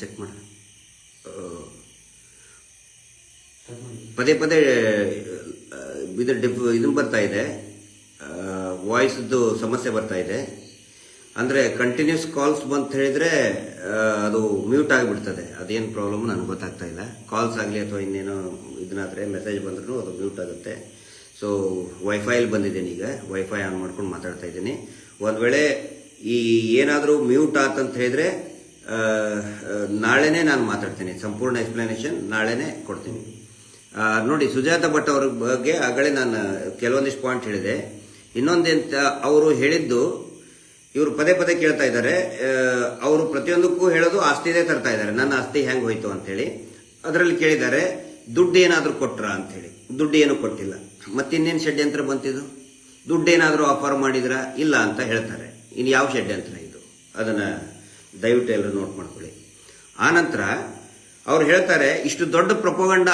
Check ಮಾಡಿ. ಪದೇ ಪದೇ ಇದನ್ನು ಬರ್ತಾ ಇದೆ, ವಾಯ್ಸ್ದು ಸಮಸ್ಯೆ ಬರ್ತಾ ಇದೆ. ಅಂದರೆ ಕಂಟಿನ್ಯೂಸ್ ಕಾಲ್ಸ್ ಬಂತ ಹೇಳಿದ್ರೆ ಅದು ಮ್ಯೂಟ್ ಆಗಿಬಿಡ್ತದೆ. ಅದೇನು ಪ್ರಾಬ್ಲಮ್ ನನಗೆ ಗೊತ್ತಾಗ್ತಾ ಇಲ್ಲ. ಕಾಲ್ಸ್ ಆಗಲಿ ಅಥವಾ ಇನ್ನೇನೋ ಇದನ್ನಾದರೆ ಮೆಸೇಜ್ ಬಂದ್ರೂ ಅದು ಮ್ಯೂಟ್ ಆಗುತ್ತೆ. ಸೊ ವೈಫೈಲಿ ಬಂದಿದ್ದೀನಿ, ಈಗ ವೈಫೈ ಆನ್ ಮಾಡ್ಕೊಂಡು ಮಾತಾಡ್ತಾ ಇದ್ದೀನಿ. ಒಂದು ವೇಳೆ ಈ ಏನಾದರೂ ಮ್ಯೂಟ್ ಆತಂತ ಹೇಳಿದ್ರೆ ನಾಳೆನೇ ನಾನು ಮಾತಾಡ್ತೀನಿ. ಸಂಪೂರ್ಣ ಎಕ್ಸ್ಪ್ಲನೇಷನ್ ನಾಳೆನೇ ಕೊಡ್ತೀನಿ. ನೋಡಿ, ಸುಜಾತ ಭಟ್ ಅವ್ರ ಬಗ್ಗೆ ಆಗಲೇ ನಾನು ಕೆಲವೊಂದಿಷ್ಟು ಪಾಯಿಂಟ್ ಹೇಳಿದೆ. ಇನ್ನೊಂದೆಂತ ಅವರು ಹೇಳಿದ್ದು, ಇವರು ಪದೇ ಪದೇ ಕೇಳ್ತಾ ಇದ್ದಾರೆ. ಅವರು ಪ್ರತಿಯೊಂದಕ್ಕೂ ಹೇಳೋದು ಆಸ್ತಿದೇ ತರ್ತಾ ಇದ್ದಾರೆ, ನನ್ನ ಆಸ್ತಿ ಹೆಂಗೆ ಹೋಯ್ತು ಅಂತೇಳಿ. ಅದರಲ್ಲಿ ಕೇಳಿದ್ದಾರೆ ದುಡ್ಡು ಏನಾದರೂ ಕೊಟ್ರಾ ಅಂತೇಳಿ. ದುಡ್ಡು ಏನು ಕೊಟ್ಟಿಲ್ಲ. ಮತ್ತಿನ್ನೇನು ಷಡ್ಯಂತ್ರ ಬಂತಿದ್ದು? ದುಡ್ಡೇನಾದರೂ ಆಫರ್ ಮಾಡಿದ್ರಾ? ಇಲ್ಲ ಅಂತ ಹೇಳ್ತಾರೆ. ಇನ್ನು ಯಾವ ಷಡ್ಯಂತ್ರ ಇದು? ಅದನ್ನು ದಯವಿಟ್ಟು ಎಲ್ಲರೂ ನೋಟ್ ಮಾಡ್ಕೊಳ್ಳಿ. ಆನಂತರ ಅವ್ರು ಹೇಳ್ತಾರೆ, ಇಷ್ಟು ದೊಡ್ಡ ಪ್ರಪೋಗಂಡ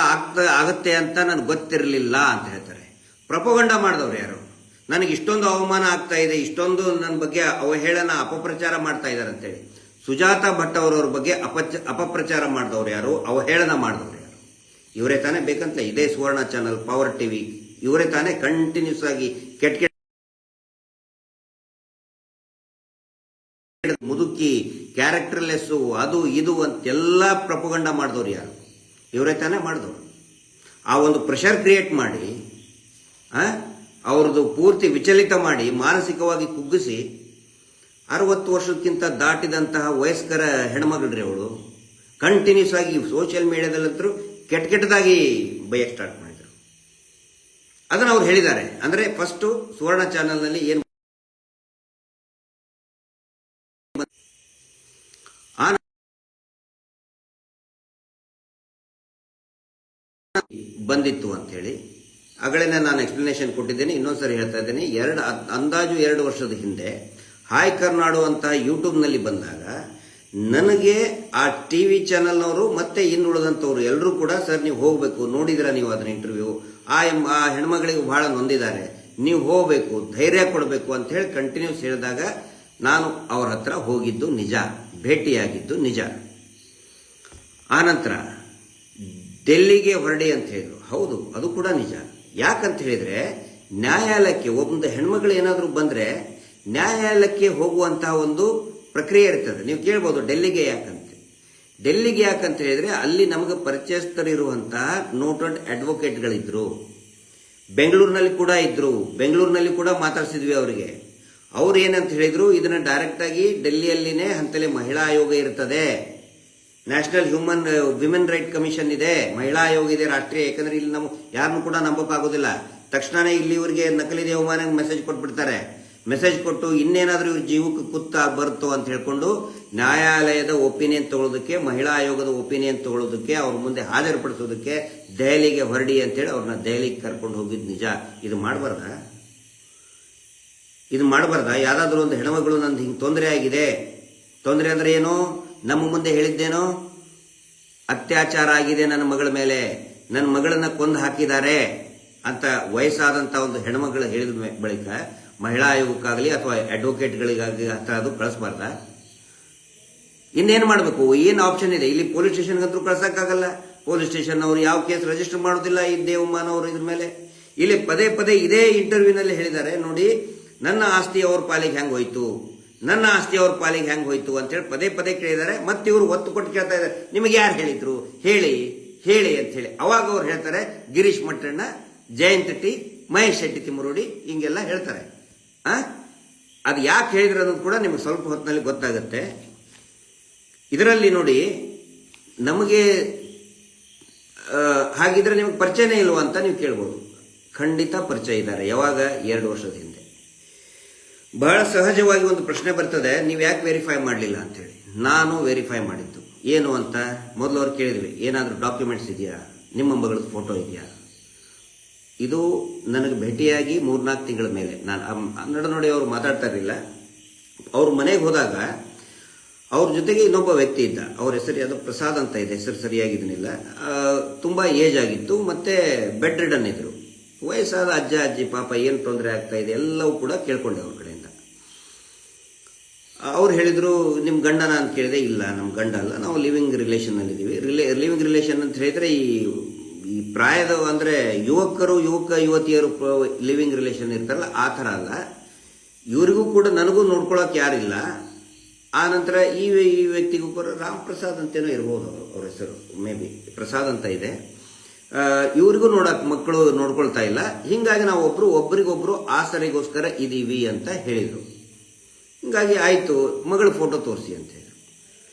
ಆಗುತ್ತೆ ಅಂತ ನನಗೆ ಗೊತ್ತಿರಲಿಲ್ಲ ಅಂತ ಹೇಳ್ತಾರೆ. ಪ್ರಪೋಗಂಡ ಮಾಡಿದವ್ರು ಯಾರು? ನನಗೆ ಇಷ್ಟೊಂದು ಅವಮಾನ ಆಗ್ತಾ ಇದೆ, ಇಷ್ಟೊಂದು ನನ್ನ ಬಗ್ಗೆ ಅವಹೇಳನ ಅಪಪ್ರಚಾರ ಮಾಡ್ತಾ ಇದ್ದಾರೆ ಅಂತೇಳಿ. ಸುಜಾತ ಭಟ್ ಅವರವ್ರ ಬಗ್ಗೆ ಅಪಪ್ರಚಾರ ಮಾಡಿದವ್ರು ಯಾರು? ಅವಹೇಳನ ಮಾಡಿದವ್ರು ಯಾರು? ಇವರೇ ತಾನೇ ಬೇಕಂತ ಇದೇ ಸುವರ್ಣ ಚಾನಲ್, ಪವರ್ ಟಿವಿ, ಇವರೇ ತಾನೇ ಕಂಟಿನ್ಯೂಸ್ ಆಗಿ ಕೆಟ್ಟ ಮುದುಕಿ, ಕ್ಯಾರೆಕ್ಟರ್ಲೆಸ್ಸು, ಅದು ಇದು ಅಂತೆಲ್ಲ ಪ್ರಪೋಗಂಡ ಮಾಡಿದವ್ರು ಯಾರು? ಇವರೇ ತಾನೇ ಮಾಡಿದವರು. ಆ ಒಂದು ಪ್ರೆಷರ್ ಕ್ರಿಯೇಟ್ ಮಾಡಿ ಅವ್ರದ್ದು ಪೂರ್ತಿ ವಿಚಲಿತ ಮಾಡಿ ಮಾನಸಿಕವಾಗಿ ಕುಗ್ಗಿಸಿ 60 ವರ್ಷಕ್ಕಿಂತ ದಾಟಿದಂತಹ ವಯಸ್ಕರ ಹೆಣ್ಮಗಳ್ರಿ ಅವಳು. ಕಂಟಿನ್ಯೂಸ್ ಆಗಿ ಸೋಷಿಯಲ್ ಮೀಡಿಯಾದಲ್ಲಂತರೂ ಕೆಟ್ಟದಾಗಿ ಬೈಯಕ್ಕೆ ಸ್ಟಾರ್ಟ್ ಮಾಡಿದರು. ಅದನ್ನು ಅವ್ರು ಹೇಳಿದ್ದಾರೆ. ಅಂದರೆ ಫಸ್ಟು ಸುವರ್ಣ ಚಾನಲ್ನಲ್ಲಿ ಏನು ಬಂದಿತ್ತು ಅಂತ ಹೇಳಿ ಆಗಲೇ ನಾನು ಎಕ್ಸ್ಪ್ಲನೇಷನ್ ಕೊಟ್ಟಿದ್ದೇನೆ. ಇನ್ನೊಂದ್ಸರಿ ಹೇಳ್ತಾ ಇದ್ದೇನೆ. ಅಂದಾಜು 2 ವರ್ಷದ ಹಿಂದೆ ಹಾಯ್ ಕರ್ನಾಡು ಅಂತ ಯೂಟ್ಯೂಬ್ನಲ್ಲಿ ಬಂದಾಗ ನನಗೆ ಆ ಟಿವಿ ಚಾನಲ್ನವರು ಮತ್ತೆ ಇನ್ನುಳಿದಂಥವ್ರು ಎಲ್ಲರೂ ಕೂಡ, ಸರ್ ನೀವು ಹೋಗಬೇಕು, ನೋಡಿದ್ರ ನೀವು ಅದನ್ನ ಇಂಟರ್ವ್ಯೂ, ಆ ಹೆಣ್ಮಗಳಿಗೆ ಬಹಳ ನೊಂದಿದ್ದಾರೆ, ನೀವು ಹೋಗಬೇಕು, ಧೈರ್ಯ ಕೊಡಬೇಕು ಅಂತ ಹೇಳಿ ಕಂಟಿನ್ಯೂಸ್ ಹೇಳಿದಾಗ ನಾನು ಅವ್ರ ಹತ್ರ ಹೋಗಿದ್ದು ನಿಜ, ಭೇಟಿಯಾಗಿದ್ದು ನಿಜ. ಆನಂತರ ಡೆಲ್ಲಿಗೆ ಹೊರಡಿ ಅಂತ ಹೇಳಿದ್ರು. ಹೌದು, ಅದು ಕೂಡ ನಿಜ. ಯಾಕಂತ ಹೇಳಿದ್ರೆ ನ್ಯಾಯಾಲಯಕ್ಕೆ ಒಂದು ಹೆಣ್ಮಗಳು ಏನಾದರೂ ಬಂದ್ರೆ ನ್ಯಾಯಾಲಯಕ್ಕೆ ಹೋಗುವಂತಹ ಒಂದು ಪ್ರಕ್ರಿಯೆ ಇರ್ತದೆ. ನೀವು ಕೇಳ್ಬೋದು ಡೆಲ್ಲಿಗೆ ಯಾಕಂತ. ಡೆಲ್ಲಿಗೆ ಯಾಕಂತ ಹೇಳಿದ್ರೆ ಅಲ್ಲಿ ನಮಗೆ ಪರಿಚಯಸ್ಥರಿರುವಂತಹ ನೋಟೆಡ್ ಅಡ್ವೊಕೇಟ್ಗಳಿದ್ರು. ಬೆಂಗಳೂರಿನಲ್ಲಿ ಕೂಡ ಇದ್ರು. ಬೆಂಗಳೂರಿನಲ್ಲಿ ಕೂಡ ಮಾತಾಡ್ಸಿದ್ವಿ ಅವರಿಗೆ. ಅವ್ರು ಏನಂತ ಹೇಳಿದ್ರು, ಇದನ್ನ ಡೈರೆಕ್ಟ್ ಆಗಿ ಡೆಲ್ಲಿಯಲ್ಲಿನೇ ಅಂತಲೇ ಮಹಿಳಾ ಆಯೋಗ ಇರ್ತದೆ, ನ್ಯಾಷನಲ್ ವಿಮೆನ್ ರೈಟ್ ಕಮಿಷನ್ ಇದೆ, ಮಹಿಳಾ ಆಯೋಗ ಇದೆ ರಾಷ್ಟ್ರೀಯ. ಯಾಕಂದ್ರೆ ಇಲ್ಲಿ ನಾವು ಯಾರನ್ನು ಕೂಡ ನಂಬೋಕ್ಕಾಗೋದಿಲ್ಲ. ತಕ್ಷಣನೇ ಇಲ್ಲಿ ಇವರಿಗೆ ನಕಲಿ ದೇವಮಾನ ಮೆಸೇಜ್ ಕೊಟ್ಬಿಡ್ತಾರೆ. ಮೆಸೇಜ್ ಕೊಟ್ಟು ಇನ್ನೇನಾದ್ರೂ ಇವ್ರ ಜೀವಕ್ಕೆ ಕುತ್ತ ಬರುತ್ತೋ ಅಂತ ಹೇಳ್ಕೊಂಡು ನ್ಯಾಯಾಲಯದ ಒಪಿನಿಯನ್ ತಗೊಳ್ಳೋದಕ್ಕೆ, ಮಹಿಳಾ ಆಯೋಗದ ಒಪಿನಿಯನ್ ತಗೊಳ್ಳೋದಕ್ಕೆ, ಅವ್ರ ಮುಂದೆ ಹಾಜರುಪಡಿಸೋದಕ್ಕೆ ದೆಹಲಿಗೆ ಹೊರಡಿ ಅಂತೇಳಿ ಅವ್ರನ್ನ ದೆಹಲಿಗೆ ಕರ್ಕೊಂಡು ಹೋಗಿದ್ದು ನಿಜ. ಇದು ಮಾಡಬಾರ್ದ? ಯಾವ್ದಾದ್ರು ಒಂದು ಹೆಣ್ಮಗಳು ನಂದು ಹಿಂಗೆ ತೊಂದರೆ ಆಗಿದೆ, ತೊಂದರೆ ಅಂದ್ರೆ ಏನು? ನಮ್ಮ ಮುಂದೆ ಹೇಳಿದ್ದೇನೋ, ಅತ್ಯಾಚಾರ ಆಗಿದೆ ನನ್ನ ಮಗಳ ಮೇಲೆ, ನನ್ನ ಮಗಳನ್ನ ಕೊಂದು ಹಾಕಿದ್ದಾರೆ ಅಂತ ವಯಸ್ಸಾದಂತ ಒಂದು ಹೆಣ್ಮಗಳು ಹೇಳಿದ ಬಳಿಕ ಮಹಿಳಾ ಆಯೋಗಕ್ಕಾಗಲಿ ಅಥವಾ ಅಡ್ವೊಕೇಟ್ಗಳಿಗಾಗಿ ಹತ್ರ ಅದು ಕಳಿಸಬಾರ್ದ? ಇನ್ನೇನು ಮಾಡಬೇಕು? ಏನು ಆಪ್ಷನ್ ಇದೆ ಇಲ್ಲಿ? ಪೊಲೀಸ್ ಸ್ಟೇಷನ್ಗಂತೂ ಕಳ್ಸಕ್ಕಾಗಲ್ಲ. ಪೊಲೀಸ್ ಸ್ಟೇಷನ್ ಅವರು ಯಾವ ಕೇಸ್ ರಿಜಿಸ್ಟರ್ ಮಾಡೋದಿಲ್ಲ ಈ ದೇವಮಾನ ಅವರು ಇದ್ರ ಮೇಲೆ. ಇಲ್ಲಿ ಪದೇ ಪದೇ ಇದೇ ಇಂಟರ್ವ್ಯೂನಲ್ಲಿ ಹೇಳಿದ್ದಾರೆ, ನೋಡಿ ನನ್ನ ಆಸ್ತಿ ಅವ್ರ ಪಾಲಿಗೆ ಹೆಂಗ್ ಹೋಯ್ತು, ನನ್ನ ಆಸ್ತಿ ಅವ್ರ ಪಾಲಿಗೆ ಹೆಂಗ್ ಹೋಯ್ತು ಅಂತೇಳಿ ಪದೇ ಪದೇ ಕೇಳಿದ್ದಾರೆ. ಮತ್ತೆ ಇವರು ಒತ್ತು ಕೊಟ್ಟು ಕೇಳ್ತಾ ಇದ್ದಾರೆ, ನಿಮಗೆ ಯಾರು ಹೇಳಿದ್ರು ಹೇಳಿ ಹೇಳಿ ಅಂತ ಹೇಳಿ. ಅವಾಗ ಅವ್ರು ಹೇಳ್ತಾರೆ, ಗಿರೀಶ್ ಮಟ್ಟಣ್ಣ, ಜಯಂತ್ ಟಿ, ಮಹೇಶ್ ಶೆಟ್ಟಿ ತಿಮ್ಮರೋಡಿ ಹಿಂಗೆಲ್ಲ ಹೇಳ್ತಾರೆ. ಅದು ಯಾಕೆ ಹೇಳಿದ್ರು ಅನ್ನೋದು ಕೂಡ ನಿಮಗೆ ಸ್ವಲ್ಪ ಹೊತ್ತಿನಲ್ಲಿ ಗೊತ್ತಾಗುತ್ತೆ. ಇದರಲ್ಲಿ ನೋಡಿ, ನಮಗೆ ಹಾಗಿದ್ರೆ ನಿಮಗೆ ಪರಿಚಯನೇ ಇಲ್ವಾ ಅಂತ ನೀವು ಕೇಳ್ಬೋದು. ಖಂಡಿತ ಪರಿಚಯ ಇದ್ದಾರೆ. ಯಾವಾಗ? 2 ವರ್ಷದ ಹಿಂದೆ. ಬಹಳ ಸಹಜವಾಗಿ ಒಂದು ಪ್ರಶ್ನೆ ಬರ್ತದೆ, ನೀವು ಯಾಕೆ ವೆರಿಫೈ ಮಾಡಲಿಲ್ಲ ಅಂತೇಳಿ. ನಾನು ವೆರಿಫೈ ಮಾಡಿದ್ದು ಏನು ಅಂತ ಮೊದಲು ಅವ್ರು ಕೇಳಿದ್ವಿ, ಏನಾದರೂ ಡಾಕ್ಯುಮೆಂಟ್ಸ್ ಇದೆಯಾ, ನಿಮ್ಮ ಮಗಳದ್ದು ಫೋಟೋ ಇದೆಯಾ. ಇದು ನನಗೆ ಭೇಟಿಯಾಗಿ 3-4 ತಿಂಗಳ ಮೇಲೆ. ನಾನು ನೋಡಿ ಅವರು ಮಾತಾಡ್ತಾ ಇರಲಿಲ್ಲ. ಅವ್ರ ಮನೆಗೆ ಹೋದಾಗ ಅವ್ರ ಜೊತೆಗೆ ಇನ್ನೊಬ್ಬ ವ್ಯಕ್ತಿ ಇದ್ದ. ಅವ್ರ ಹೆಸರು ಅದು ಪ್ರಸಾದ್ ಅಂತ ಇದೆ, ಹೆಸರು ಸರಿಯಾಗಿದ್ದನಿಲ್ಲ. ತುಂಬ ಏಜ್ ಆಗಿತ್ತು, ಮತ್ತೆ ಬೆಡ್ ರಿಡನ್ ಇದ್ರು. ವಯಸ್ಸಾದ ಅಜ್ಜ ಅಜ್ಜಿ, ಪಾಪ ಏನು ತೊಂದರೆ ಆಗ್ತಾ ಇದೆ ಎಲ್ಲವೂ ಕೂಡ ಕೇಳ್ಕೊಂಡೆ ಅವ್ರ ಕಡೆಯಿಂದ. ಅವ್ರು ಹೇಳಿದರು ನಿಮ್ಮ ಗಂಡನ ಅಂತ ಕೇಳಿದೆ. ಇಲ್ಲ, ನಮ್ಮ ಗಂಡ ಅಲ್ಲ, ನಾವು ಲಿವಿಂಗ್ ರಿಲೇಷನ್ನಲ್ಲಿದ್ದೀವಿ. ಲಿವಿಂಗ್ ರಿಲೇಷನ್ ಅಂತ ಹೇಳಿದರೆ ಈ ಪ್ರಾಯದ ಅಂದರೆ ಯುವತಿಯರು ಲಿವಿಂಗ್ ರಿಲೇಷನ್ ಇರ್ತಾರಲ್ಲ, ಆ ಥರ ಅಲ್ಲ. ಇವರಿಗೂ ಕೂಡ ನನಗೂ ನೋಡ್ಕೊಳಕ್ಕೆ ಯಾರಿಲ್ಲ. ಆ ನಂತರ ಈ ವ್ಯಕ್ತಿಗೂ ಕೂಡ ರಾಮ್ ಪ್ರಸಾದ್ ಅಂತೇನೋ ಇರ್ಬೋದು, ಅವ್ರ ಹೆಸರು ಮೇ ಬಿ ಪ್ರಸಾದ್ ಅಂತ ಇದೆ. ಇವ್ರಿಗೂ ಮಕ್ಕಳು ನೋಡ್ಕೊಳ್ತಾ ಇಲ್ಲ. ಹಿಂಗಾಗಿ ನಾವು ಒಬ್ರಿಗೊಬ್ರು ಆಸರೆಗೋಸ್ಕರ ಇದೀವಿ ಅಂತ ಹೇಳಿದರು. ಹಿಂಗಾಗಿ ಆಯಿತು, ಮಗಳ ಫೋಟೋ ತೋರಿಸಿ ಅಂತ ಹೇಳಿದ್ರು.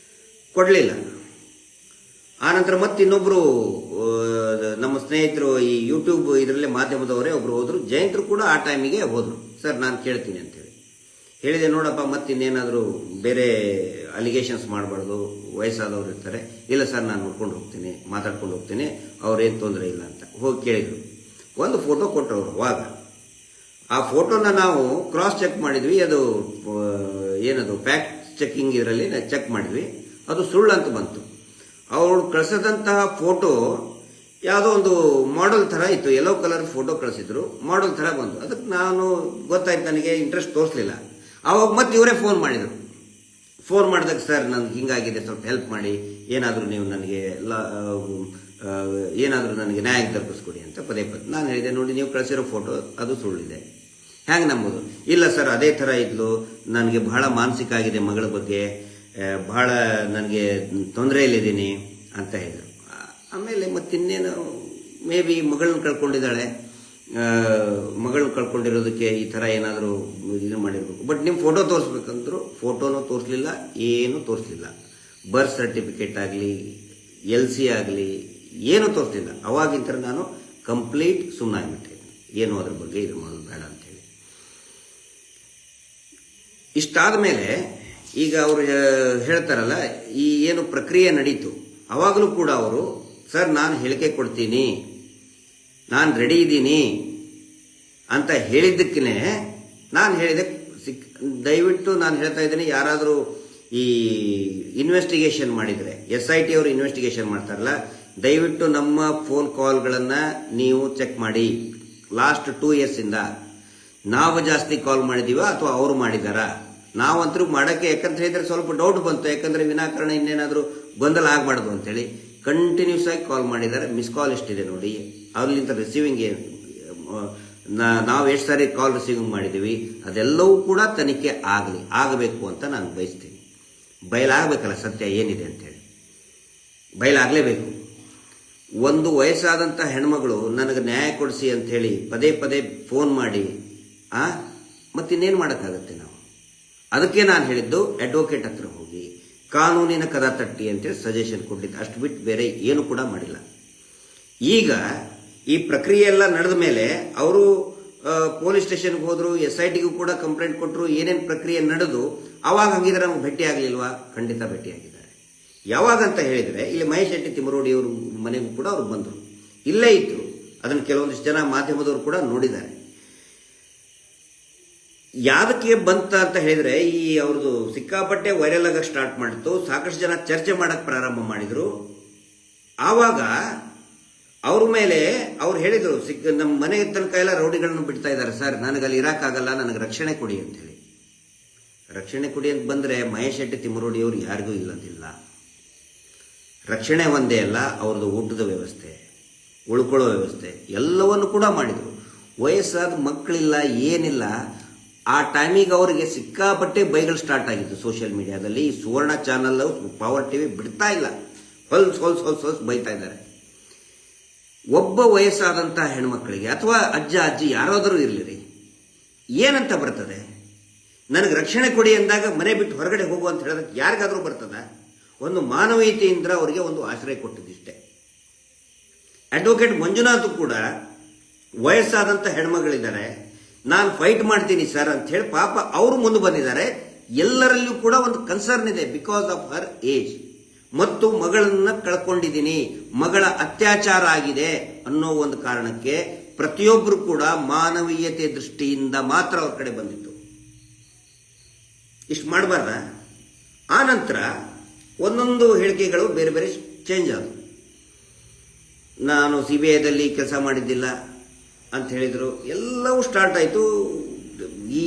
ಕೊಡಲಿಲ್ಲ. ಆನಂತರ ಮತ್ತಿನ್ನೊಬ್ಬರು ನಮ್ಮ ಸ್ನೇಹಿತರು ಈ ಯೂಟ್ಯೂಬ್ ಇದರಲ್ಲೇ ಮಾಧ್ಯಮದವರೇ ಒಬ್ರು ಹೋದರು. ಜಯಂತರು ಕೂಡ ಆ ಟೈಮಿಗೆ ಹೋದರು. ಸರ್ ನಾನು ಕೇಳ್ತೀನಿ ಅಂತೇಳಿ ಹೇಳಿದೆ. ನೋಡಪ್ಪ, ಮತ್ತಿನ್ನೇನಾದರೂ ಬೇರೆ ಅಲಿಗೇಷನ್ಸ್ ಮಾಡಬಾರ್ದು, ವಯಸ್ಸಾದವ್ರು ಇರ್ತಾರೆ. ಇಲ್ಲ ಸರ್, ನಾನು ನೋಡ್ಕೊಂಡು ಹೋಗ್ತೀನಿ, ಮಾತಾಡ್ಕೊಂಡು ಹೋಗ್ತೀನಿ, ಅವ್ರೇನು ತೊಂದರೆ ಇಲ್ಲ ಅಂತ ಹೋಗಿ ಕೇಳಿದರು. ಒಂದು ಫೋಟೋ ಕೊಟ್ಟರು ಅವರು. ಅವಾಗ ಆ ಫೋಟೋನ ನಾವು ಕ್ರಾಸ್ ಚೆಕ್ ಮಾಡಿದ್ವಿ. ಅದು ಏನದು ಫ್ಯಾಕ್ಟ್ ಚೆಕಿಂಗ್ ಇದರಲ್ಲಿ ಚೆಕ್ ಮಾಡಿದ್ವಿ. ಅದು ಸುಳ್ಳು ಅಂತ ಬಂತು. ಅವರು ಕಳಿಸಿದಂತಹ ಫೋಟೋ ಯಾವುದೋ ಒಂದು ಮಾಡೆಲ್ ಥರ ಇತ್ತು. ಯೆಲ್ಲೋ ಕಲರ್ ಫೋಟೋ ಕಳಿಸಿದ್ರು, ಮಾಡೆಲ್ ಥರ ಬಂತು. ಅದಕ್ಕೆ ನಾನು ಗೊತ್ತಾಯ್ತು, ನನಗೆ ಇಂಟ್ರೆಸ್ಟ್ ತೋರಿಸಲಿಲ್ಲ. ಆವಾಗ ಮತ್ತೆ ಇವರೇ ಫೋನ್ ಮಾಡಿದರು. ಫೋನ್ ಮಾಡಿದಾಗ ಸರ್ ನನಗೆ ಹಿಂಗಾಗಿದೆ, ಸ್ವಲ್ಪ ಹೆಲ್ಪ್ ಮಾಡಿ, ಏನಾದರೂ ನೀವು ನನಗೆ ಏನಾದರೂ ನನಗೆ ನ್ಯಾಯ ತಪ್ಪಿಸ್ಕೊಡಿ ಅಂತ ಪದೇ ನಾನು ಹೇಳಿದೆ. ನೋಡಿ, ನೀವು ಕಳಿಸಿರೋ ಫೋಟೋ ಅದು ಸುಳ್ಳಿದೆ, ಹ್ಯಾಂಗೆ ನಂಬೋದು? ಇಲ್ಲ ಸರ್, ಅದೇ ಥರ ಇದ್ಲು, ನನಗೆ ಬಹಳ ಮಾನಸಿಕ ಆಗಿದೆ, ಮಗಳ ಬಗ್ಗೆ ಬಹಳ ನನಗೆ ತೊಂದರೆಯಲ್ಲಿದ್ದೀನಿ ಅಂತ ಹೇಳಿದರು. ಆಮೇಲೆ ಮತ್ತಿನ್ನೇನು, ಮೇ ಬಿ ಮಗಳನ್ನ ಕಳ್ಕೊಂಡಿದ್ದಾಳೆ, ಮಗಳನ್ನ ಕಳ್ಕೊಂಡಿರೋದಕ್ಕೆ ಈ ಥರ ಏನಾದರೂ ಇದು ಮಾಡಿರ್ಬೇಕು. ಬಟ್ ನಿಮ್ಮ ಫೋಟೋ ತೋರಿಸ್ಬೇಕಂದ್ರು ಫೋಟೋನೂ ತೋರಿಸಲಿಲ್ಲ, ಏನೂ ತೋರಿಸಲಿಲ್ಲ. ಬರ್ತ್ ಸರ್ಟಿಫಿಕೇಟ್ ಆಗಲಿ, LC ಆಗಲಿ ಏನೂ ತೋರಿಸಲಿಲ್ಲ. ಅವಾಗಿಂತ ನಾನು ಕಂಪ್ಲೀಟ್ ಸುಮ್ಮನಾಗ್ಬಿಟ್ಟೆ, ಏನು ಅದ್ರ ಬಗ್ಗೆ ಇದು ಮಾಡೋದು ಬೇಡ ಅಂತೇಳಿ. ಇಷ್ಟಾದ ಮೇಲೆ ಈಗ ಅವರು ಹೇಳ್ತಾರಲ್ಲ, ಈ ಏನು ಪ್ರಕ್ರಿಯೆ ನಡೀತು, ಅವಾಗಲೂ ಕೂಡ ಅವರು ಸರ್ ನಾನು ಹೇಳಿಕೆ ಕೊಡ್ತೀನಿ, ನಾನು ರೆಡಿ ಇದ್ದೀನಿ ಅಂತ ಹೇಳಿದ್ದಕ್ಕೇ ನಾನು ಹೇಳಿದೆ, ದಯವಿಟ್ಟು ನಾನು ಹೇಳ್ತಾ ಇದ್ದೀನಿ, ಯಾರಾದರೂ ಈ ಇನ್ವೆಸ್ಟಿಗೇಷನ್ ಮಾಡಿದರೆ, SIT ಅವರು ಇನ್ವೆಸ್ಟಿಗೇಷನ್ ಮಾಡ್ತಾರಲ್ಲ, ದಯವಿಟ್ಟು ನಮ್ಮ ಫೋನ್ ಕಾಲ್ಗಳನ್ನು ನೀವು ಚೆಕ್ ಮಾಡಿ. ಲಾಸ್ಟ್ 2 years ಇಂದ ನಾವು ಜಾಸ್ತಿ ಕಾಲ್ ಮಾಡಿದೀವ ಅಥವಾ ಅವರು ಮಾಡಿದಾರ? ನಾವಂತರೂ ಮಾಡೋಕ್ಕೆ, ಯಾಕಂತ ಹೇಳಿದ್ರೆ ಸ್ವಲ್ಪ ಡೌಟ್ ಬಂತು, ಯಾಕಂದರೆ ವಿನಾಕಾರಣ ಇನ್ನೇನಾದರೂ ಗೊಂದಲ ಆಗಬಾರ್ದು ಅಂತೇಳಿ ಕಂಟಿನ್ಯೂಸ್ ಆಗಿ ಕಾಲ್ ಮಾಡಿದ್ದಾರೆ. ಮಿಸ್ ಕಾಲ್ ಎಷ್ಟಿದೆ ನೋಡಿ, ಅಲ್ಲಿಂದ ರಿಸೀವಿಂಗ್ ನಾವು ಎಷ್ಟು ಸಾರಿ ಕಾಲ್ ರಿಸೀವಿಂಗ್ ಮಾಡಿದ್ದೀವಿ, ಅದೆಲ್ಲವೂ ಕೂಡ ತನಿಖೆ ಆಗಬೇಕು ಅಂತ ನಾನು ಬಯಸ್ತೀನಿ. ಬಯಲಾಗಬೇಕಲ್ಲ ಸತ್ಯ ಏನಿದೆ ಅಂತೇಳಿ, ಬಯಲಾಗಲೇಬೇಕು. ಒಂದು ವಯಸ್ಸಾದಂಥ ಹೆಣ್ಮಗಳು ನನಗೆ ನ್ಯಾಯ ಕೊಡಿಸಿ ಅಂಥೇಳಿ ಪದೇ ಪದೇ ಫೋನ್ ಮಾಡಿ ಮತ್ತಿನ್ನೇನು ಮಾಡೋಕ್ಕಾಗತ್ತೆ ನಾವು? ಅದಕ್ಕೆ ನಾನು ಹೇಳಿದ್ದು, ಅಡ್ವೊಕೇಟ್ ಹತ್ರ ಹೋಗಿ ಕಾನೂನಿನ ಕದ ತಟ್ಟಿ ಅಂತೇಳಿ ಸಜೆಷನ್ ಕೊಟ್ಟಿದ್ದೆ. ಅಷ್ಟು ಬಿಟ್ಟು ಬೇರೆ ಏನು ಕೂಡ ಮಾಡಿಲ್ಲ. ಈಗ ಈ ಪ್ರಕ್ರಿಯೆ ಎಲ್ಲ ನಡೆದ ಮೇಲೆ ಅವರು ಪೊಲೀಸ್ ಸ್ಟೇಷನ್ಗೆ ಹೋದ್ರು, SITಗೂ ಕೂಡ ಕಂಪ್ಲೇಂಟ್ ಕೊಟ್ಟರು, ಏನೇನು ಪ್ರಕ್ರಿಯೆ ನಡೆದು ಅವಾಗ ಹಂಗಿದ್ರೆ ನಮ್ಗೆ ಭೇಟಿ ಆಗಲಿಲ್ವಾ? ಖಂಡಿತ ಭೇಟಿಯಾಗಿದ್ದಾರೆ. ಯಾವಾಗ ಅಂತ ಹೇಳಿದರೆ, ಇಲ್ಲಿ ಮಹೇಶ್ ಶೆಟ್ಟಿ ತಿಮರೋಡಿ ಅವರು ಮನೆಗೂ ಕೂಡ ಅವರು ಬಂದರು, ಇಲ್ಲೇ ಇತ್ತು. ಅದನ್ನು ಕೆಲವೊಂದಿಷ್ಟು ಜನ ಮಾಧ್ಯಮದವರು ಕೂಡ ನೋಡಿದ್ದಾರೆ. ಯಾದಕ್ಕೆ ಬಂತ ಅಂತ ಹೇಳಿದ್ರೆ, ಈ ಅವ್ರದ್ದು ಸಿಕ್ಕಾಪಟ್ಟೆ ವೈರಲ್ ಆಗಕ್ಕೆ ಸ್ಟಾರ್ಟ್ ಮಾಡಿತ್ತು. ಸಾಕಷ್ಟು ಜನ ಚರ್ಚೆ ಮಾಡಕ್ಕೆ ಪ್ರಾರಂಭ ಮಾಡಿದ್ರು. ಆವಾಗ ಅವ್ರ ಮೇಲೆ ಅವ್ರು ಹೇಳಿದ್ರು, ನಮ್ಮ ಮನೆ ತನಕ ಎಲ್ಲ ರೌಡಿಗಳನ್ನು ಬಿಡ್ತಾ ಇದ್ದಾರೆ ಸರ್, ನನಗಲ್ಲಿ ಇರೋಕ್ಕಾಗಲ್ಲ, ನನಗೆ ರಕ್ಷಣೆ ಕೊಡಿ ಅಂತ ಹೇಳಿ. ರಕ್ಷಣೆ ಕೊಡಿ ಅಂತ ಬಂದರೆ ಮಹೇಶ್ ಶೆಟ್ಟಿ ತಿಮರೋಡಿ ಅವರು ಯಾರಿಗೂ ಇಲ್ಲದಿಲ್ಲ. ರಕ್ಷಣೆ ಒಂದೇ ಅಲ್ಲ, ಅವ್ರದ್ದು ಊಟದ ವ್ಯವಸ್ಥೆ, ಉಳ್ಕೊಳ್ಳೋ ವ್ಯವಸ್ಥೆ ಎಲ್ಲವನ್ನು ಕೂಡ ಮಾಡಿದರು. ವಯಸ್ಸಾದ ಮಕ್ಕಳಿಲ್ಲ, ಏನಿಲ್ಲ. ಆ ಟೈಮಿಗೆ ಅವರಿಗೆ ಸಿಕ್ಕಾಪಟ್ಟೆ ಬೈಗಳು ಸ್ಟಾರ್ಟ್ ಆಗಿತ್ತು ಸೋಷಿಯಲ್ ಮೀಡಿಯಾದಲ್ಲಿ. ಈ ಸುವರ್ಣ ಚಾನಲ್, ಪವರ್ TV ಬಿಡ್ತಾ ಇಲ್ಲ, ಹೊಲ್ಸ್ ಬೈತಾ ಇದ್ದಾರೆ. ಒಬ್ಬ ವಯಸ್ಸಾದಂಥ ಹೆಣ್ಮಕ್ಳಿಗೆ ಅಥವಾ ಅಜ್ಜಿ ಯಾರಾದರೂ ಇರಲಿರಿ, ಏನಂತ ಬರ್ತದೆ? ನನಗೆ ರಕ್ಷಣೆ ಕೊಡಿ ಅಂದಾಗ ಮನೆ ಬಿಟ್ಟು ಹೊರಗಡೆ ಹೋಗು ಅಂತ ಹೇಳಿದ್ರೆ ಯಾರಿಗಾದರೂ ಬರ್ತದ? ಒಂದು ಮಾನವೀಯತೆಯಿಂದ ಅವರಿಗೆ ಒಂದು ಆಶ್ರಯ ಕೊಟ್ಟಿದ್ದಿಷ್ಟೇ. ಅಡ್ವೊಕೇಟ್ ಮಂಜುನಾಥ್ ಕೂಡ ವಯಸ್ಸಾದಂಥ ಹೆಣ್ಮಗಳಿದ್ದಾರೆ, ನಾನು ಫೈಟ್ ಮಾಡ್ತೀನಿ ಸರ್ ಅಂತ ಹೇಳಿ ಪಾಪ ಅವರು ಮುಂದೆ ಬಂದಿದ್ದಾರೆ. ಎಲ್ಲರಲ್ಲೂ ಕೂಡ ಒಂದು ಕನ್ಸರ್ನ್ ಇದೆ, ಬಿಕಾಸ್ ಆಫ್ ಹರ್ ಏಜ್. ಮತ್ತು ಮಗಳನ್ನ ಕಳ್ಕೊಂಡಿದ್ದೀನಿ, ಮಗಳ ಅತ್ಯಾಚಾರ ಆಗಿದೆ ಅನ್ನೋ ಒಂದು ಕಾರಣಕ್ಕೆ ಪ್ರತಿಯೊಬ್ಬರು ಕೂಡ ಮಾನವೀಯತೆ ದೃಷ್ಟಿಯಿಂದ ಮಾತ್ರ ಅವ್ರ ಕಡೆ ಬಂದಿತ್ತು. ಇಷ್ಟು ಮಾಡಬಾರ್ದ? ಆ ನಂತರ ಒಂದೊಂದು ಹೇಳಿಕೆಗಳು ಬೇರೆ ಬೇರೆ ಚೇಂಜ್ ಆದವು. ನಾನು CBIದಲ್ಲಿ ಕೆಲಸ ಮಾಡಿದ್ದಿಲ್ಲ ಅಂತ ಹೇಳಿದರು. ಎಲ್ಲವೂ ಸ್ಟಾರ್ಟ್ ಆಯಿತು. ಈ